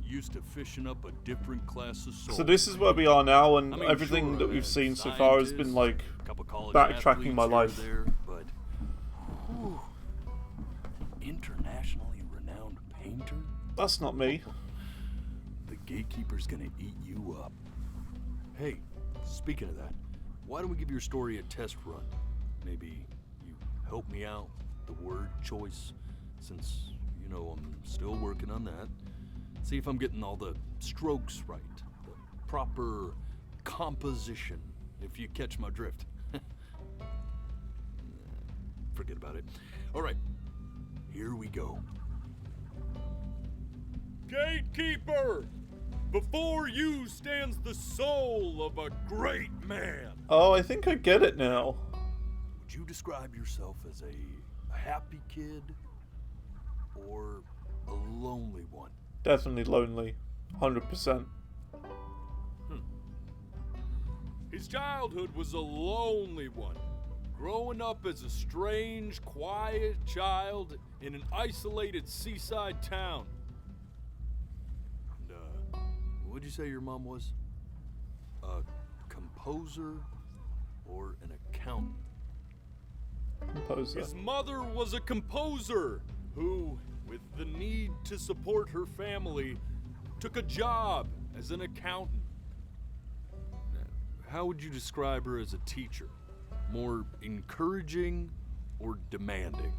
used to fishing up a different class of soul. So this is where we are now, and I mean, everything sure, that I've we've had seen so far has been like scientists, a couple college backtracking my athletes life. here or there, but whew, internationally renowned painter? That's not me. The gatekeeper's gonna eat you up. Hey, speaking of that, why don't we give your story a test run? Maybe you help me out with the word choice, since, you know, I'm still working on that. See if I'm getting all the strokes right, the proper composition, if you catch my drift. Forget about it. All right, here we go. Gatekeeper! Before you stands the soul of a great man. Oh, I think I get it now. Would you describe yourself as a happy kid or a lonely one? Definitely lonely. 100%. His childhood was a lonely one. Growing up as a strange, quiet child in an isolated seaside town. And, what'd you say your mom was? A composer or an accountant? Composer. His mother was a composer who, with the need to support her family, took a job as an accountant. How would you describe her as a teacher? More encouraging or demanding?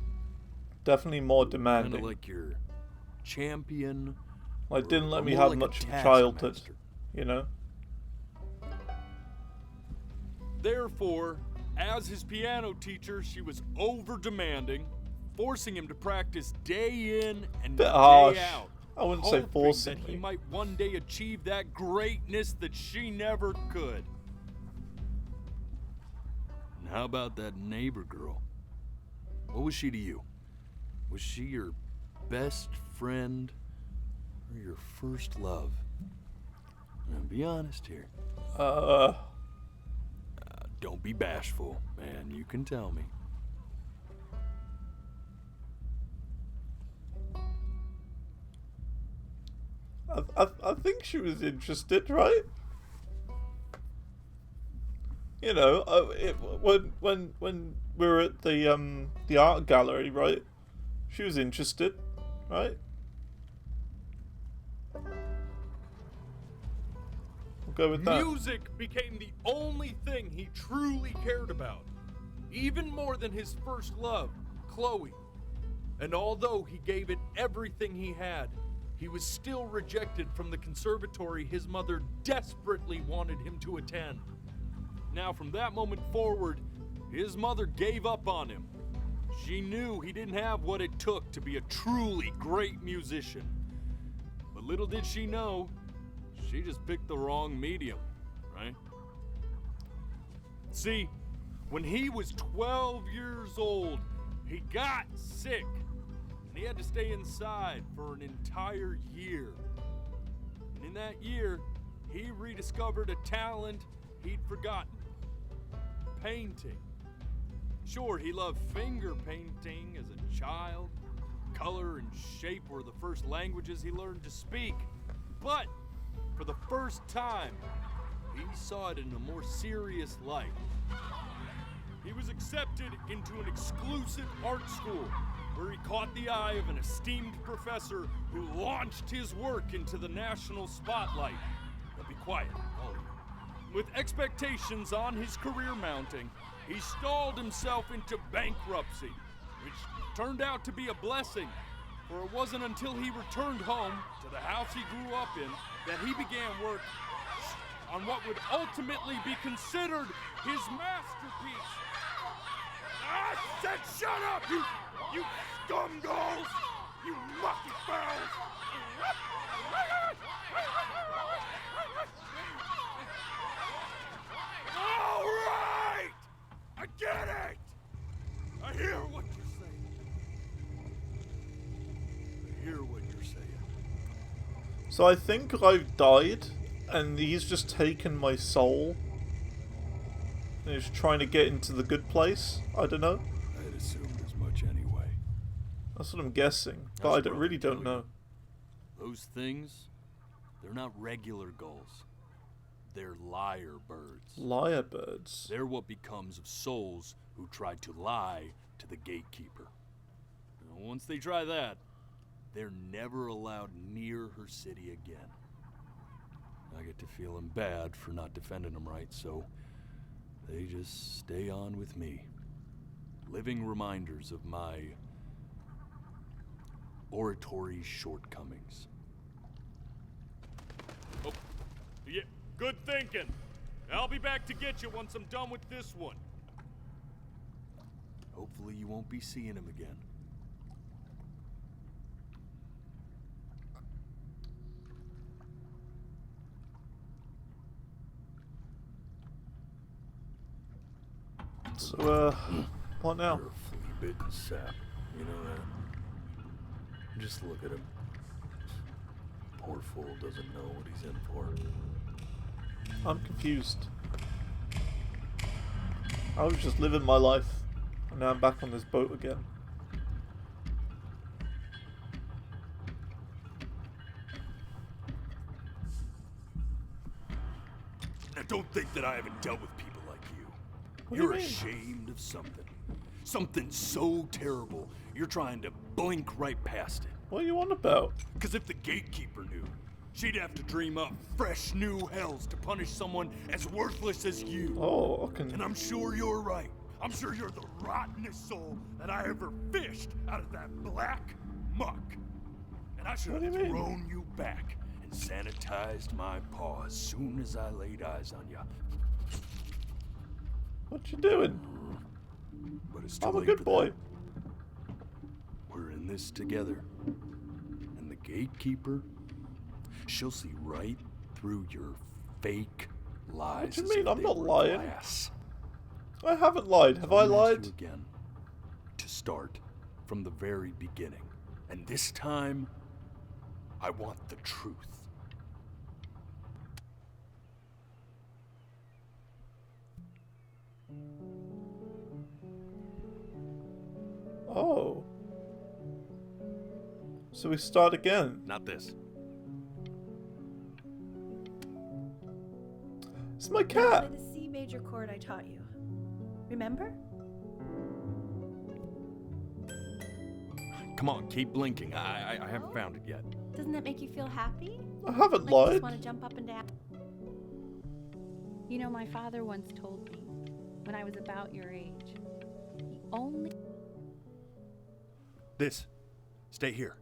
Definitely more demanding. Kind of like your champion. Like, didn't let or me more have like much a of a childhood, taskmaster? you know? Therefore, as his piano teacher, she was over-demanding, forcing him to practice day in and Bit day harsh. out. I wouldn't say hoping forcing that he me. might one day achieve that greatness that she never could. And how about that neighbor girl? What was she to you? Was she your best friend or your first love? Now be honest here. Don't be bashful, man. You can tell me. I think she was interested, right? You know, when we were at the art gallery, right? She was interested, right? We'll go with that. Music became the only thing he truly cared about, even more than his first love, Chloe. And although he gave it everything he had, he was still rejected from the conservatory his mother desperately wanted him to attend. Now, from that moment forward, his mother gave up on him. She knew he didn't have what it took to be a truly great musician. But little did she know, she just picked the wrong medium, right? See, when he was 12 years old, he got sick. And he had to stay inside for an entire year. And in that year, he rediscovered a talent he'd forgotten. Painting. Sure, he loved finger painting as a child. Color and shape were the first languages he learned to speak. But for the first time, he saw it in a more serious light. He was accepted into an exclusive art school where he caught the eye of an esteemed professor who launched his work into the national spotlight. Now be quiet, all of you. With expectations on his career mounting, he stalled himself into bankruptcy, which turned out to be a blessing, for it wasn't until he returned home to the house he grew up in that he began work on what would ultimately be considered his masterpiece. I said shut up, you scumballs! You mucky fowls! All right! I get it! I hear what you're saying. I hear what you're saying. So I think I've died, and he's just taken my soul. And he's trying to get into the good place. I don't know. I'd assumed as much anyway. That's what I'm guessing, but I really don't know. Those things, they're not regular gulls. They're lyre birds. Lyre birds? They're what becomes of souls who tried to lie to the gatekeeper. And once they try that, they're never allowed near her city again. I get to feeling bad for not defending them right, so they just stay on with me. Living reminders of my oratory shortcomings. Oh, yeah, good thinking. I'll be back to get you once I'm done with this one. Hopefully you won't be seeing him again. So, what now? You're a flea-bitten sap, you know that? Just look at him. Poor fool doesn't know what he's in for. I'm confused. I was just living my life, and now I'm back on this boat again. Now don't think that I haven't dealt with people like you. What do you You're mean? ashamed of something. Something so terrible, you're trying to blink right past it. What are you on about? Because if the gatekeeper knew, she'd have to dream up fresh new hells to punish someone as worthless as you. Oh, I can... And I'm sure you're right. I'm sure you're the rottenest soul that I ever fished out of that black muck. And I should What have do you mean? thrown you back and sanitized my paw as soon as I laid eyes on you. What you doing? But it's too I'm a late good for boy. that. We're in this together. And the gatekeeper, she'll see right through your fake lies. What do you as mean? if I'm they not were lying. glass. I haven't lied. Have I I'm gonna ask lied? you again to start from the very beginning. And this time, I want the truth. Oh. So we start again. Not this. It's my Now cat. play the C major chord I taught you. Remember? Come on, keep blinking. I haven't found it yet. Doesn't that make you feel happy? I haven't Like you lied. just want to jump up and down? You know, my father once told me, when I was about your age, the only... This. Stay here.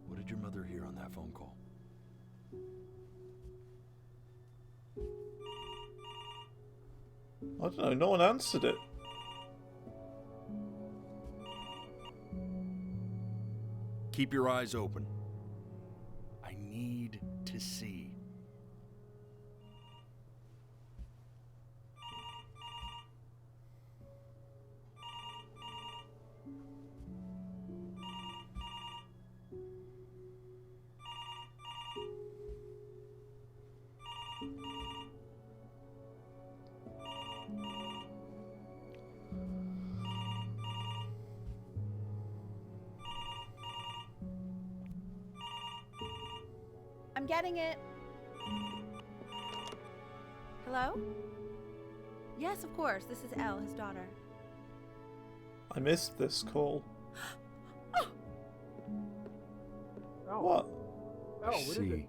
What did your mother hear on that phone call? I don't know. No one answered it. Keep your eyes open. I need to see. I'm getting it. Hello? Yes, of course. This is Elle, his daughter. I missed this call. Oh. What? Oh, what is it? See,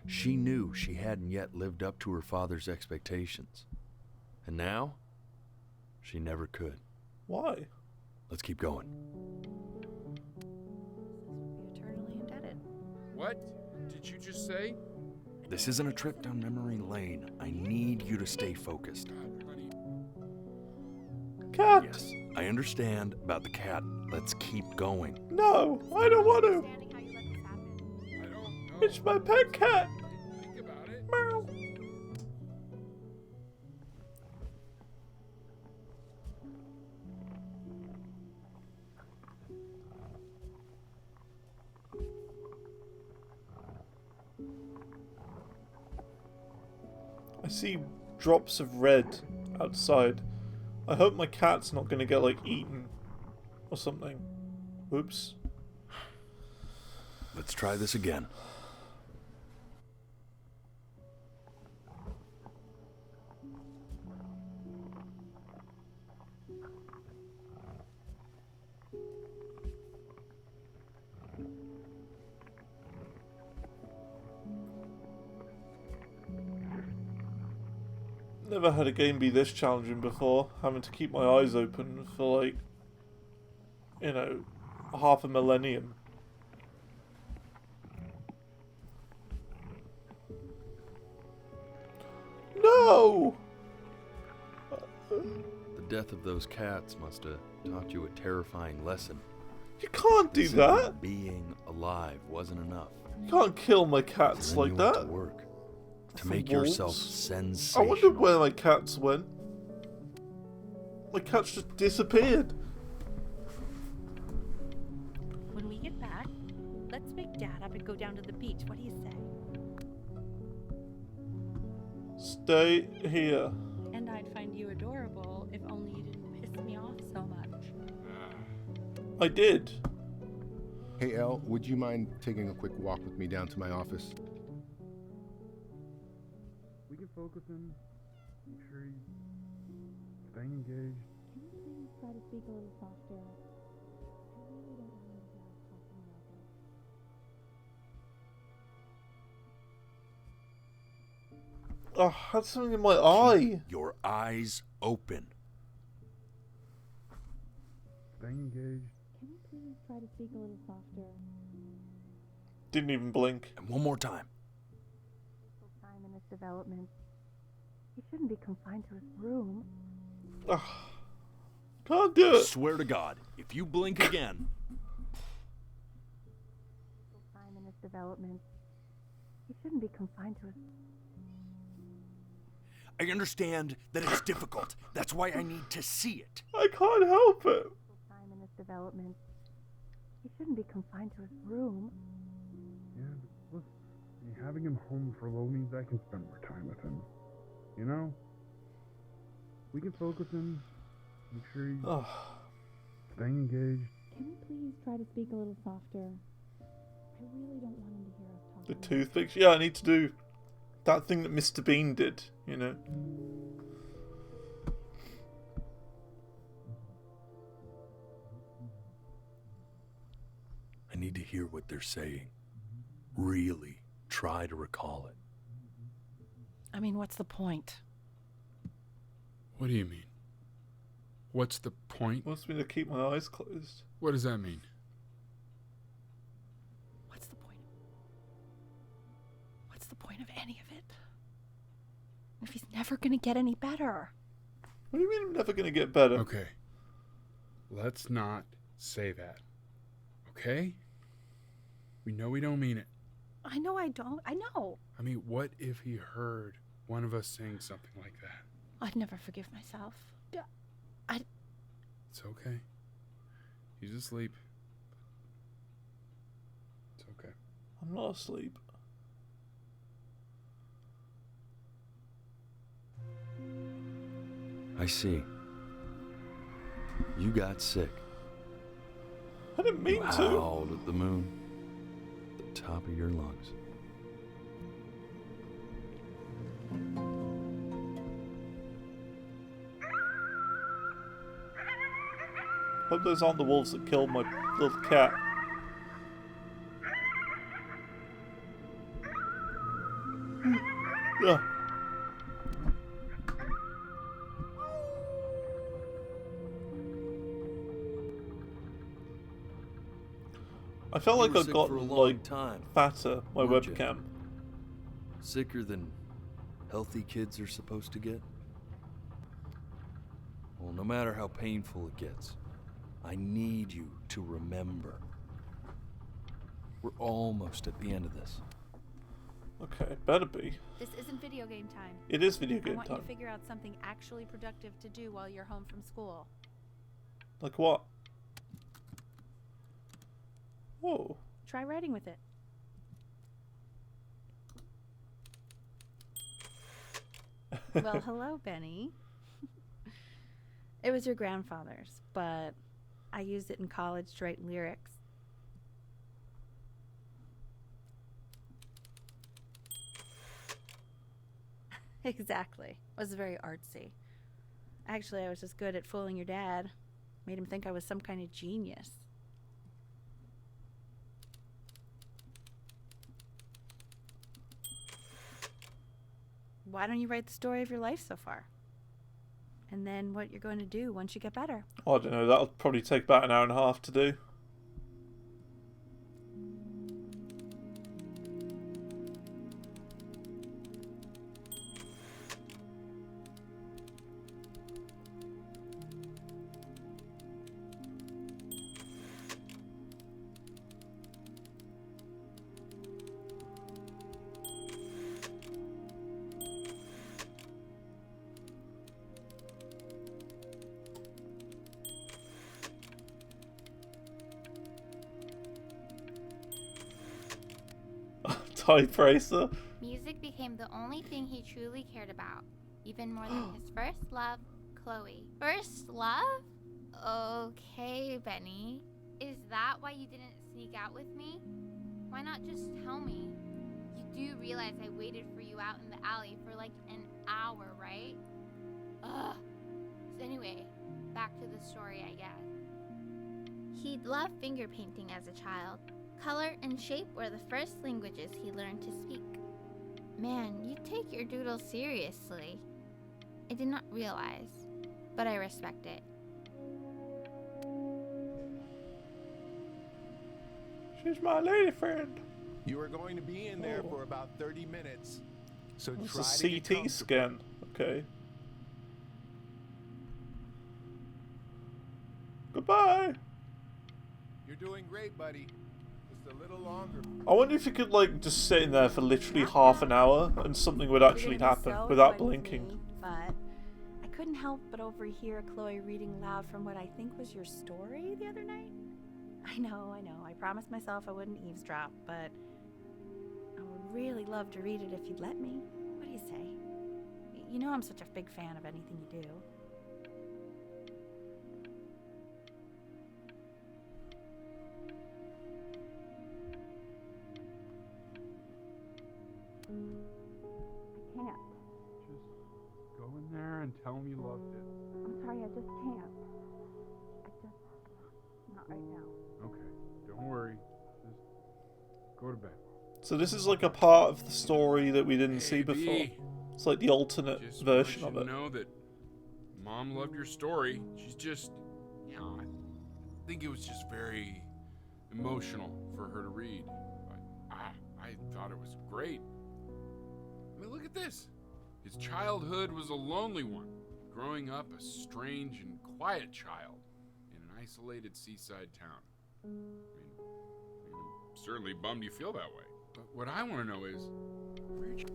she knew she hadn't yet lived up to her father's expectations. And now, she never could. Why? Let's keep going. Be eternally indebted. What did you just say? This isn't a trip down memory lane. I need you to stay focused. Cat. Yes, I understand about the cat. Let's keep going. No, I don't want to. I don't know. It's my pet cat. Think about it. Meow. I see drops of red outside. I hope my cat's not gonna get, like, eaten or something. Oops. Let's try this again. Never had a game be this challenging before, having to keep my eyes open for, like, you know, half a millennium. No! The death of those cats must have taught you a terrifying lesson. You can't do Simply that! Being alive wasn't enough. You can't kill my cats Then like you went that. to work to For make wolves? yourself I sensational. wonder where my cats went. My cats just disappeared. When we get back, let's wake Dad up and go down to the beach. What do you say? Stay here. And I'd find you adorable if only you didn't piss me off so much. I did. Hey, Elle, would you mind taking a quick walk with me down to my office? We can focus in. Make sure you stay engaged. Can you please try to speak a little softer? I really don't want my dad talking about this. Oh, I had something in my eye. Your eyes open. Stay engaged. Can you please try to speak a little softer? Didn't even blink. And one more time. Time in this development. He shouldn't be confined to his room. Ugh. Can't do it. Swear to God, if you blink again. Time in his development. He shouldn't be confined to his. I understand that it's difficult. That's why I need to see it. I can't help it. Time in his development. He shouldn't be confined to his room. Yeah, but look, having him home for a little means I can spend more time with him. You know? We can focus him, make sure he's staying engaged. Can we please try to speak a little softer? I really don't want him to hear us talk. The toothpicks? Yeah, I need to do that thing that Mr. Bean did, you know. I need to hear what they're saying. Really try to recall it. I mean, what's the point? What do you mean? What's the point? Wants me to keep my eyes closed. What does that mean? What's the point? What's the point of any of it? If he's never gonna get any better. What do you mean I'm never gonna get better? Okay. Let's not say that. Okay? We know we don't mean it. I know I don't. I know. I mean, what if he heard one of us saying something like that? I'd never forgive myself. It's okay. He's asleep. It's okay. I'm not asleep. I see. You got sick. I didn't mean you to. Howled at the moon. At the top of your lungs. Hope those aren't the wolves that killed my little cat. Ugh. I felt like I'd gotten like fatter, my webcam. Sicker than healthy kids are supposed to get? Well, no matter how painful it gets, I need you to remember. We're almost at the end of this. Okay, better be. This isn't video game time. It is video game I want time. you to figure out something actually productive to do while you're home from school. Like what? Whoa. Try writing with it. Well, hello, Benny. It was your grandfather's, but I used it in college to write lyrics. Exactly. It was very artsy. Actually, I was just good at fooling your dad. Made him think I was some kind of genius. Why don't you write the story of your life so far? And then what you're going to do once you get better. I don't know, that'll probably take about an hour and a half to do. Typefacer. Music became the only thing he truly cared about, even more than his first love, Chloe. First love? Okay, Benny. Is that why you didn't sneak out with me? Why not just tell me? You do realize I waited for you out in the alley for like an hour, right? Ugh. So anyway, back to the story, I guess. He'd loved finger painting as a child. Color and shape were the first languages he learned to speak. Man, you take your doodle seriously. I did not realize, but I respect it. She's my lady friend. You are going to be in there for about 30 minutes. So It's try a to get CT scan. Okay. Goodbye. You're doing great, buddy. Just a little longer. I wonder if you could, like, just sit in there for literally half an hour and something would actually happen without blinking. But I couldn't help but overhear Chloe reading loud from what I think was your story the other night. I know. I promised myself I wouldn't eavesdrop, but I would really love to read it if you'd let me. What do you say? You know I'm such a big fan of anything you do. Just go in there and tell him you loved it. I'm sorry, I just can't. Not right now. Okay, don't worry. Just go to bed. So this is like a part of the story that we didn't see before. It's like the alternate version of it. Know that Mom loved your story. She's just, I think it was just very emotional for her to read. But I thought it was great. I mean, look at this. His childhood was a lonely one, growing up a strange and quiet child in an isolated seaside town. I mean, I'm certainly bummed you feel that way. But what I want to know is, where'd you...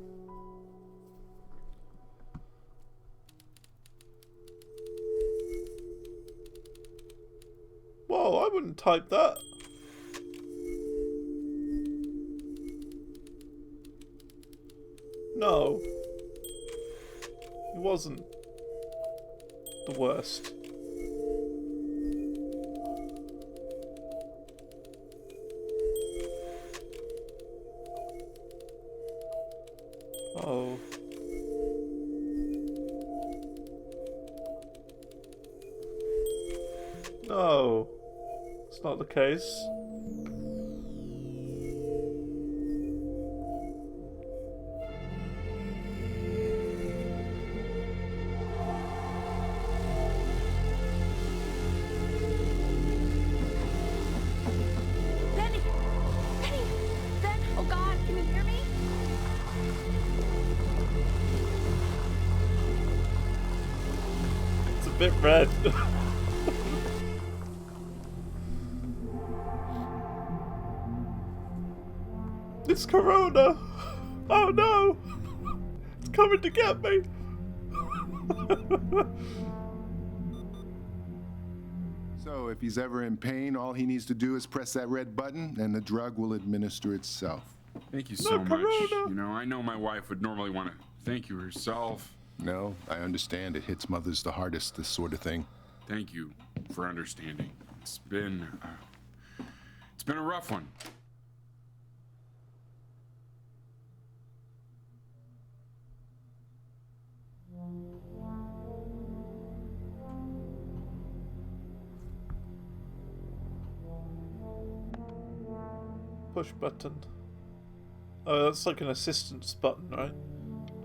Whoa, I wouldn't type that. No. It wasn't the worst. Oh. No. It's not the case. Benny! Ben! Oh God, can you hear me? It's a bit red. It's Corona! Oh no! It's coming to get me! So if he's ever in pain, all he needs to do is press that red button and the drug will administer itself. Thank you so much. You know, I know my wife would normally want to thank you herself. No, I understand. It hits mothers the hardest, this sort of thing. Thank you for understanding. It's been a rough one. Push button. Oh, that's like an assistance button, right?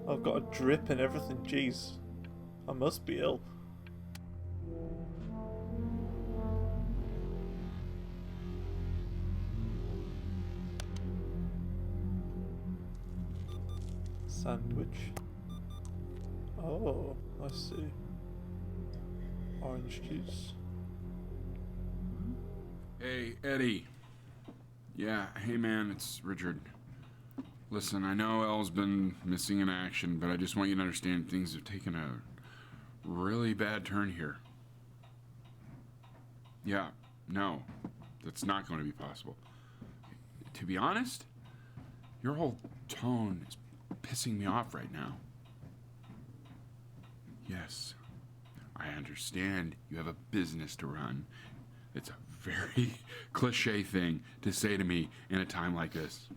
I've got a drip and everything. Jeez. I must be ill. Sandwich. Oh, I see. Orange juice. Hey, Eddie. Yeah, hey man, it's Richard. Listen, I know Elle's been missing in action, but I just want you to understand things have taken a really bad turn here. Yeah, no, that's not going to be possible. To be honest, your whole tone is pissing me off right now. Yes, I understand you have a business to run. It's a very cliche thing to say to me in a time like this.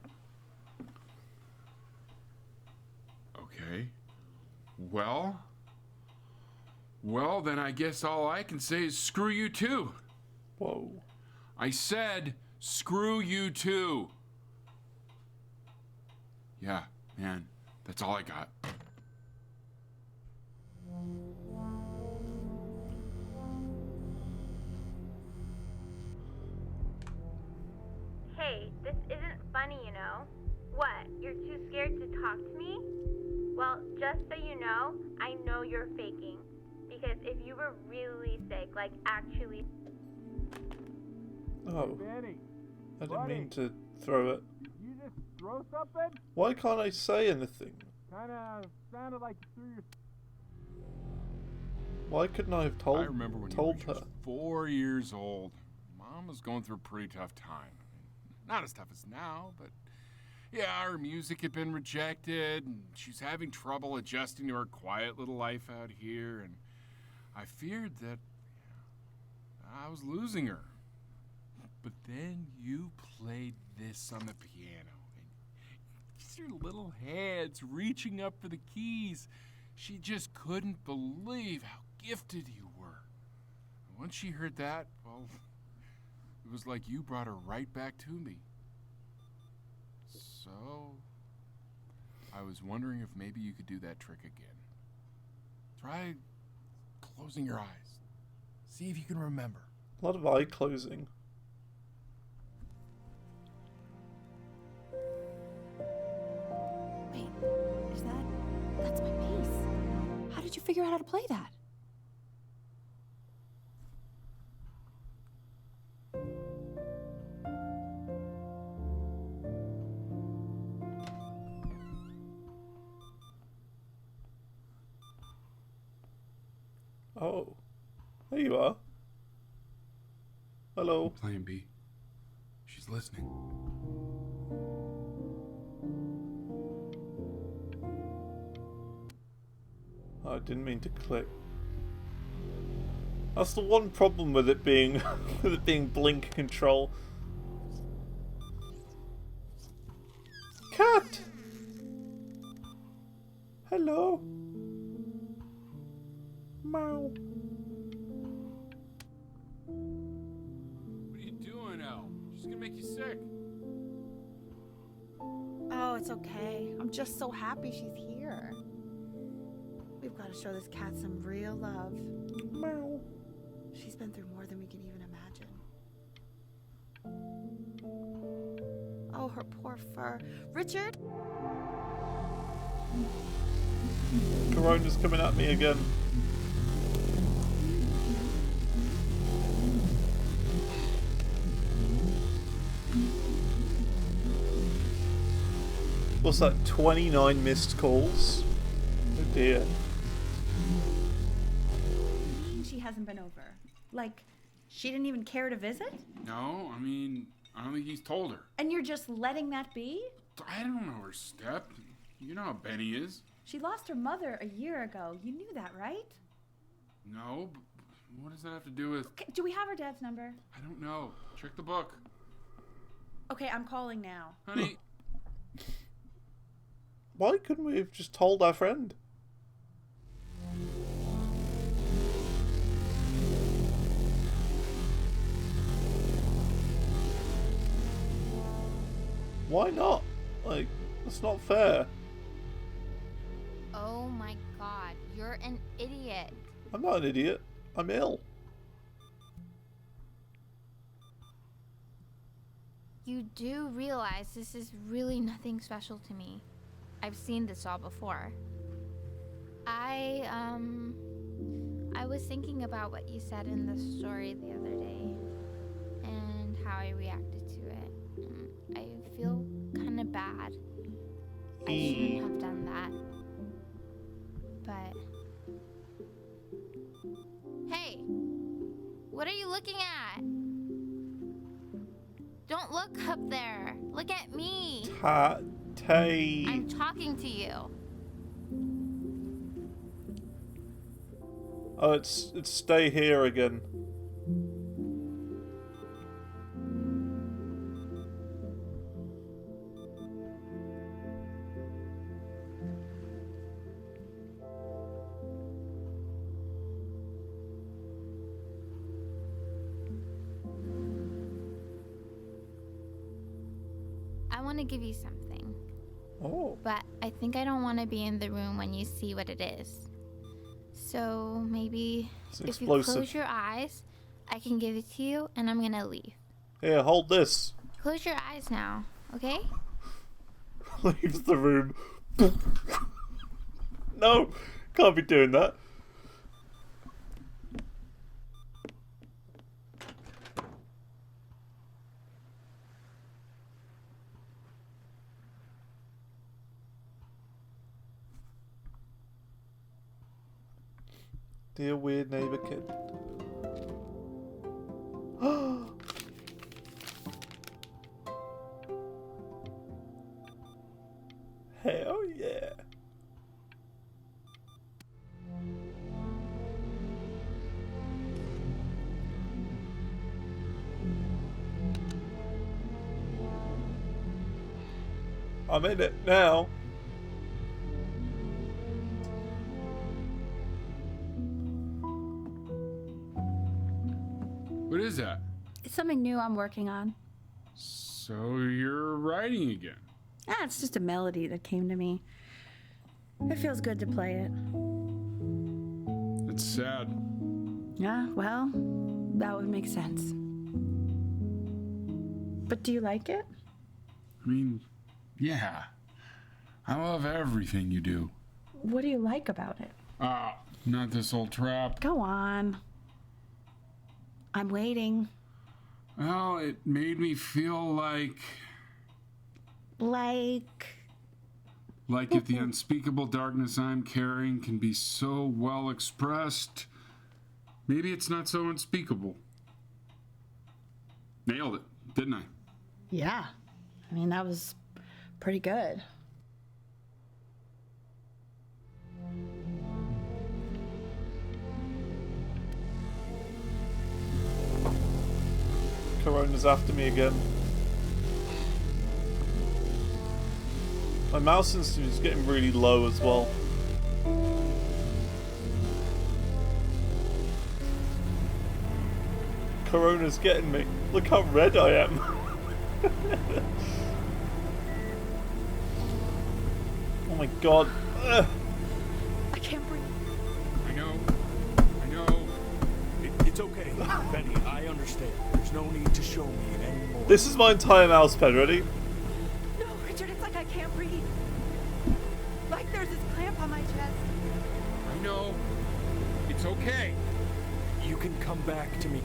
Okay. Well, then I guess all I can say is screw you too. Whoa. I said screw you too. Yeah, man, that's all I got. Hey, this isn't funny, you know. What, you're too scared to talk to me? Well, just so you know you're faking. Because if you were really sick, like actually... Oh. Danny, I didn't mean to throw it. did you just throw something? Why can't I say anything? Kinda sounded like you threw your... Why couldn't I have I remember when told you were her? just 4 years old. Mom was going through a pretty tough time. Not as tough as now, but yeah, her music had been rejected, and she's having trouble adjusting to her quiet little life out here, and I feared that I was losing her. But then you played this on the piano, and just your little hands reaching up for the keys. She just couldn't believe how gifted you were. And once she heard that, well, it was like you brought her right back to me. So, I was wondering if maybe you could do that trick again. Try closing your eyes. See if you can remember. A lot of eye closing. Wait, is that... That's my bass. How did you figure out how to play that? Oh. There you are. Hello. Plan B. She's listening. Oh, I didn't mean to click. That's the one problem with it being with it being blink control. Cat. Hello. Meow. What are you doing, Elle? She's gonna make you sick. Oh, it's okay. I'm just so happy she's here. We've got to show this cat some real love. Meow. She's been through more than we can even imagine. Oh, her poor fur. Richard? Corona's coming at me again. What's that, 29 missed calls? Oh dear. She hasn't been over. Like, she didn't even care to visit? No, I mean, I don't think he's told her. And you're just letting that be? I don't know her step. You know how Benny is. She lost her mother a year ago. You knew that, right? No, but what does that have to do with... Okay, do we have her dad's number? I don't know. Check the book. Okay, I'm calling now. Honey. Why couldn't we have just told our friend? Why not? Like, that's not fair. Oh my god, you're an idiot. I'm not an idiot. I'm ill. You do realize this is really nothing special to me. I've seen this all before. I was thinking about what you said in the story the other day and how I reacted to it. I feel kind of bad. I shouldn't have done that. But... Hey! What are you looking at? Don't look up there. Look at me. I'm talking to you. Oh, it's stay here again. I want to give you something. Oh. But I think I don't want to be in the room when you see what it is. So maybe if you close your eyes, I can give it to you and I'm gonna leave. Here, hold this. Close your eyes now, okay? Leaves the room. No, can't be doing that. Dear weird neighbor kid. Hell yeah. I'm in it now. What is that? It's something new I'm working on. So you're writing again? It's just a melody that came to me. It feels good to play it. It's sad. Yeah, well, that would make sense. But do you like it? I mean, yeah. I love everything you do. What do you like about it? Not this old trap. Go on. I'm waiting. Well, it made me feel like if the unspeakable darkness I'm carrying can be so well expressed, maybe it's not so unspeakable. Nailed it, didn't I? Yeah. I mean, that was pretty good. Corona's after me again. My mouse sensitivity is getting really low as well. Corona's getting me. Look how red I am. Oh my god. Ugh. I can't breathe. I know. It's okay, Benny. I understand. There's no need to show me it anymore. This is my entire mouse pad, ready? No, Richard, it's like I can't breathe. Like there's this clamp on my chest. I know. It's okay. You can come back to me.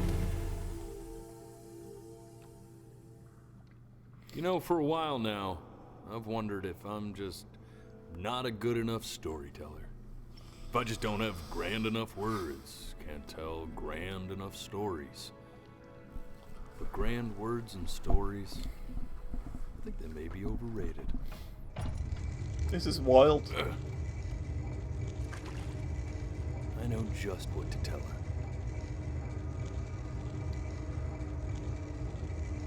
You know, for a while now, I've wondered if I'm just not a good enough storyteller. If I just don't have grand enough words, can't tell grand enough stories. But grand words and stories, I think they may be overrated. This is wild. I know just what to tell her.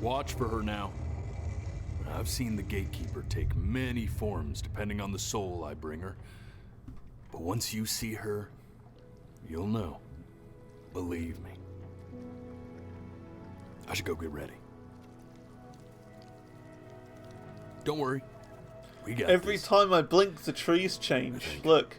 Watch for her now. I've seen the gatekeeper take many forms depending on the soul I bring her. But once you see her, you'll know. Believe me. I should go get ready. Don't worry. We got Every this. time I blink, the trees change. Look.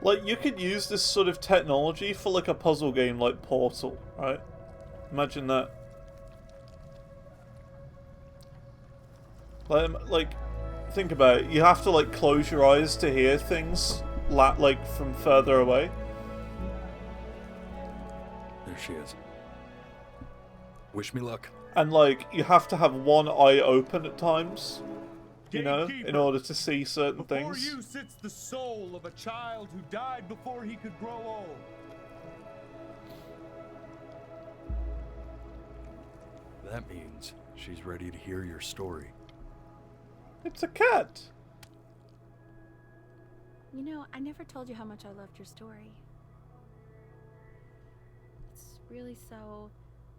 Like, you could use this sort of technology for, like, a puzzle game like Portal, right? Imagine that. Like, think about it. You have to, like, close your eyes to hear things, like, from further away. There she is. Wish me luck. And, like, you have to have one eye open at times, you know, in order to see certain Before things. you sits the soul of a child who died before he could grow old. That means she's ready to hear your story. It's a cat. You know, I never told you how much I loved your story. It's really so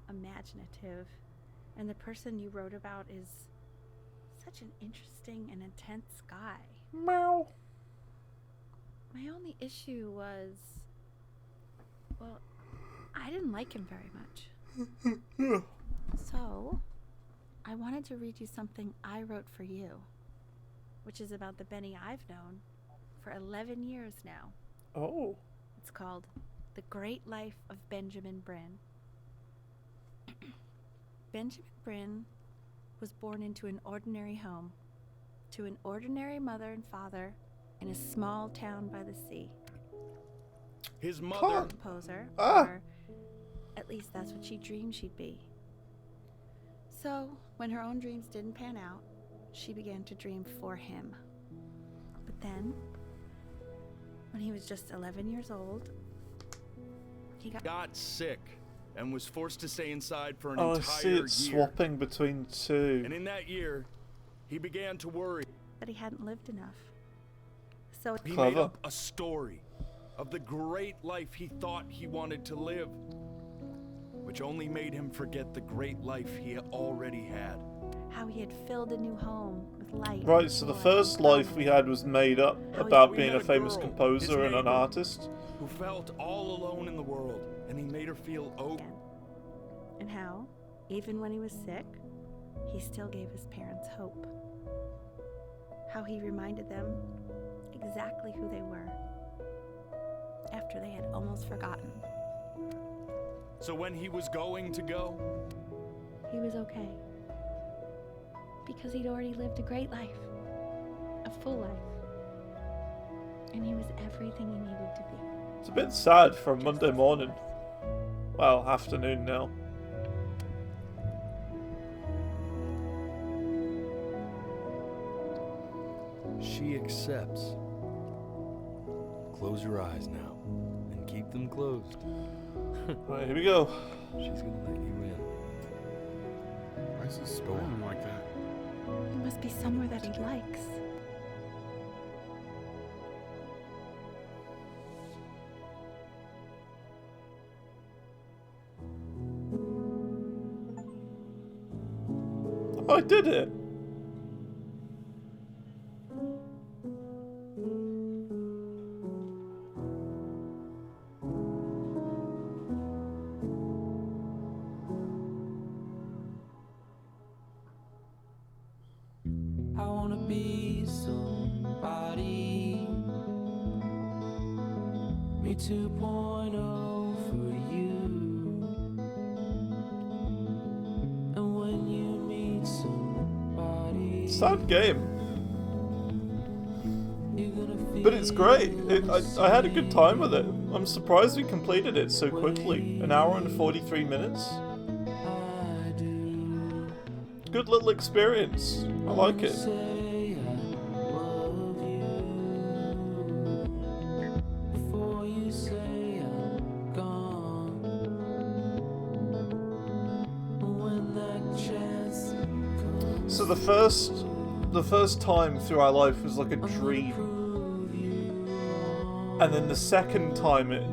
imaginative. And the person you wrote about is such an interesting and intense guy. Meow. My only issue was, well, I didn't like him very much. So, I wanted to read you something I wrote for you, which is about the Benny I've known for 11 years now. Oh. It's called The Great Life of Benjamin Bryn. Benjamin Bryn was born into an ordinary home, to an ordinary mother and father in a small town by the sea. His mother... Composer, or at least that's what she dreamed she'd be. So, when her own dreams didn't pan out, she began to dream for him. But then, when he was just 11 years old, he got sick and was forced to stay inside for an I entire see year. it swapping between two. And in that year, he began to worry. But he hadn't lived enough. So he made up a story of the great life he thought he wanted to live, which only made him forget the great life he already had. How he had filled a new home with light. Right, so the first life we had was made up about being a famous composer and an artist. Who felt all alone in the world, and he made her feel open. And how, even when he was sick, he still gave his parents hope. How he reminded them exactly who they were, after they had almost forgotten. So when he was going to go, he was okay. Because he'd already lived a great life, a full life. And he was everything he needed to be. It's a bit sad for a Monday morning. Well, afternoon now. She accepts. Close your eyes now, and keep them closed. Right, here we go. She's gonna let you in. Why is he smiling like that? It must be somewhere that he likes. I did it! I wanna be somebody. Me 2.0 for you. And when you meet somebody, Sad game. But it's great. I had a good time with it. I'm surprised we completed it so quickly. An hour and 43 minutes. Good little experience. I like it. So the first time through our life was like a dream, and then the second time it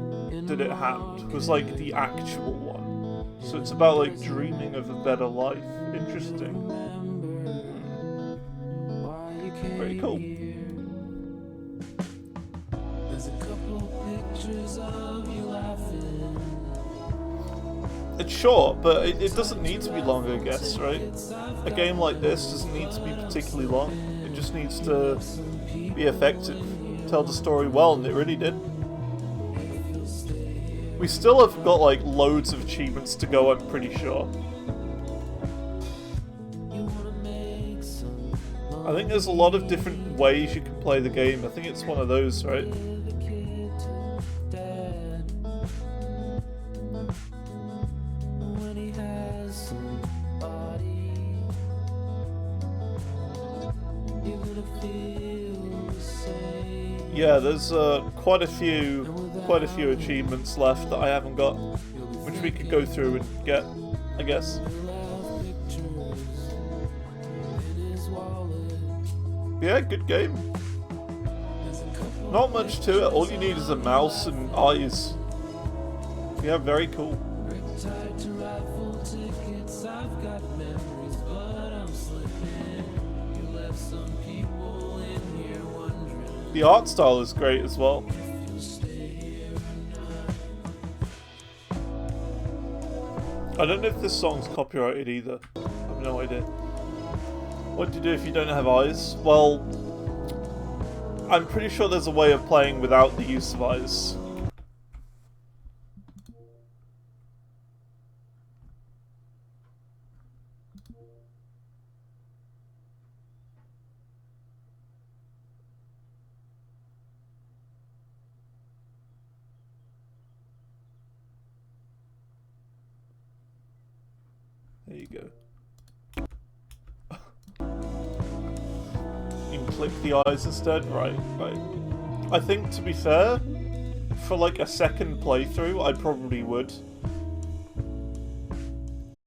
happened was like the actual one. So it's about like dreaming of a better life. Interesting. Very cool. there's a couple pictures of you laughing. It's short, but it doesn't need to be long, I guess, right? A game like this doesn't need to be particularly long. It just needs to be effective, tell the story well, and it really did. We still have got like loads of achievements to go, I'm pretty sure. I think there's a lot of different ways you can play the game. I think it's one of those, right? Yeah, there's quite a few achievements left that I haven't got, which we could go through and get, I guess. Yeah, good game. Not much to it. All you need is a mouse and eyes. Yeah, very cool. The art style is great as well. I don't know if this song's copyrighted either. I have no idea. What do you do if you don't have eyes? Well, I'm pretty sure there's a way of playing without the use of eyes. There you go. You can click the eyes instead? Right. I think, to be fair, for like a second playthrough, I probably would.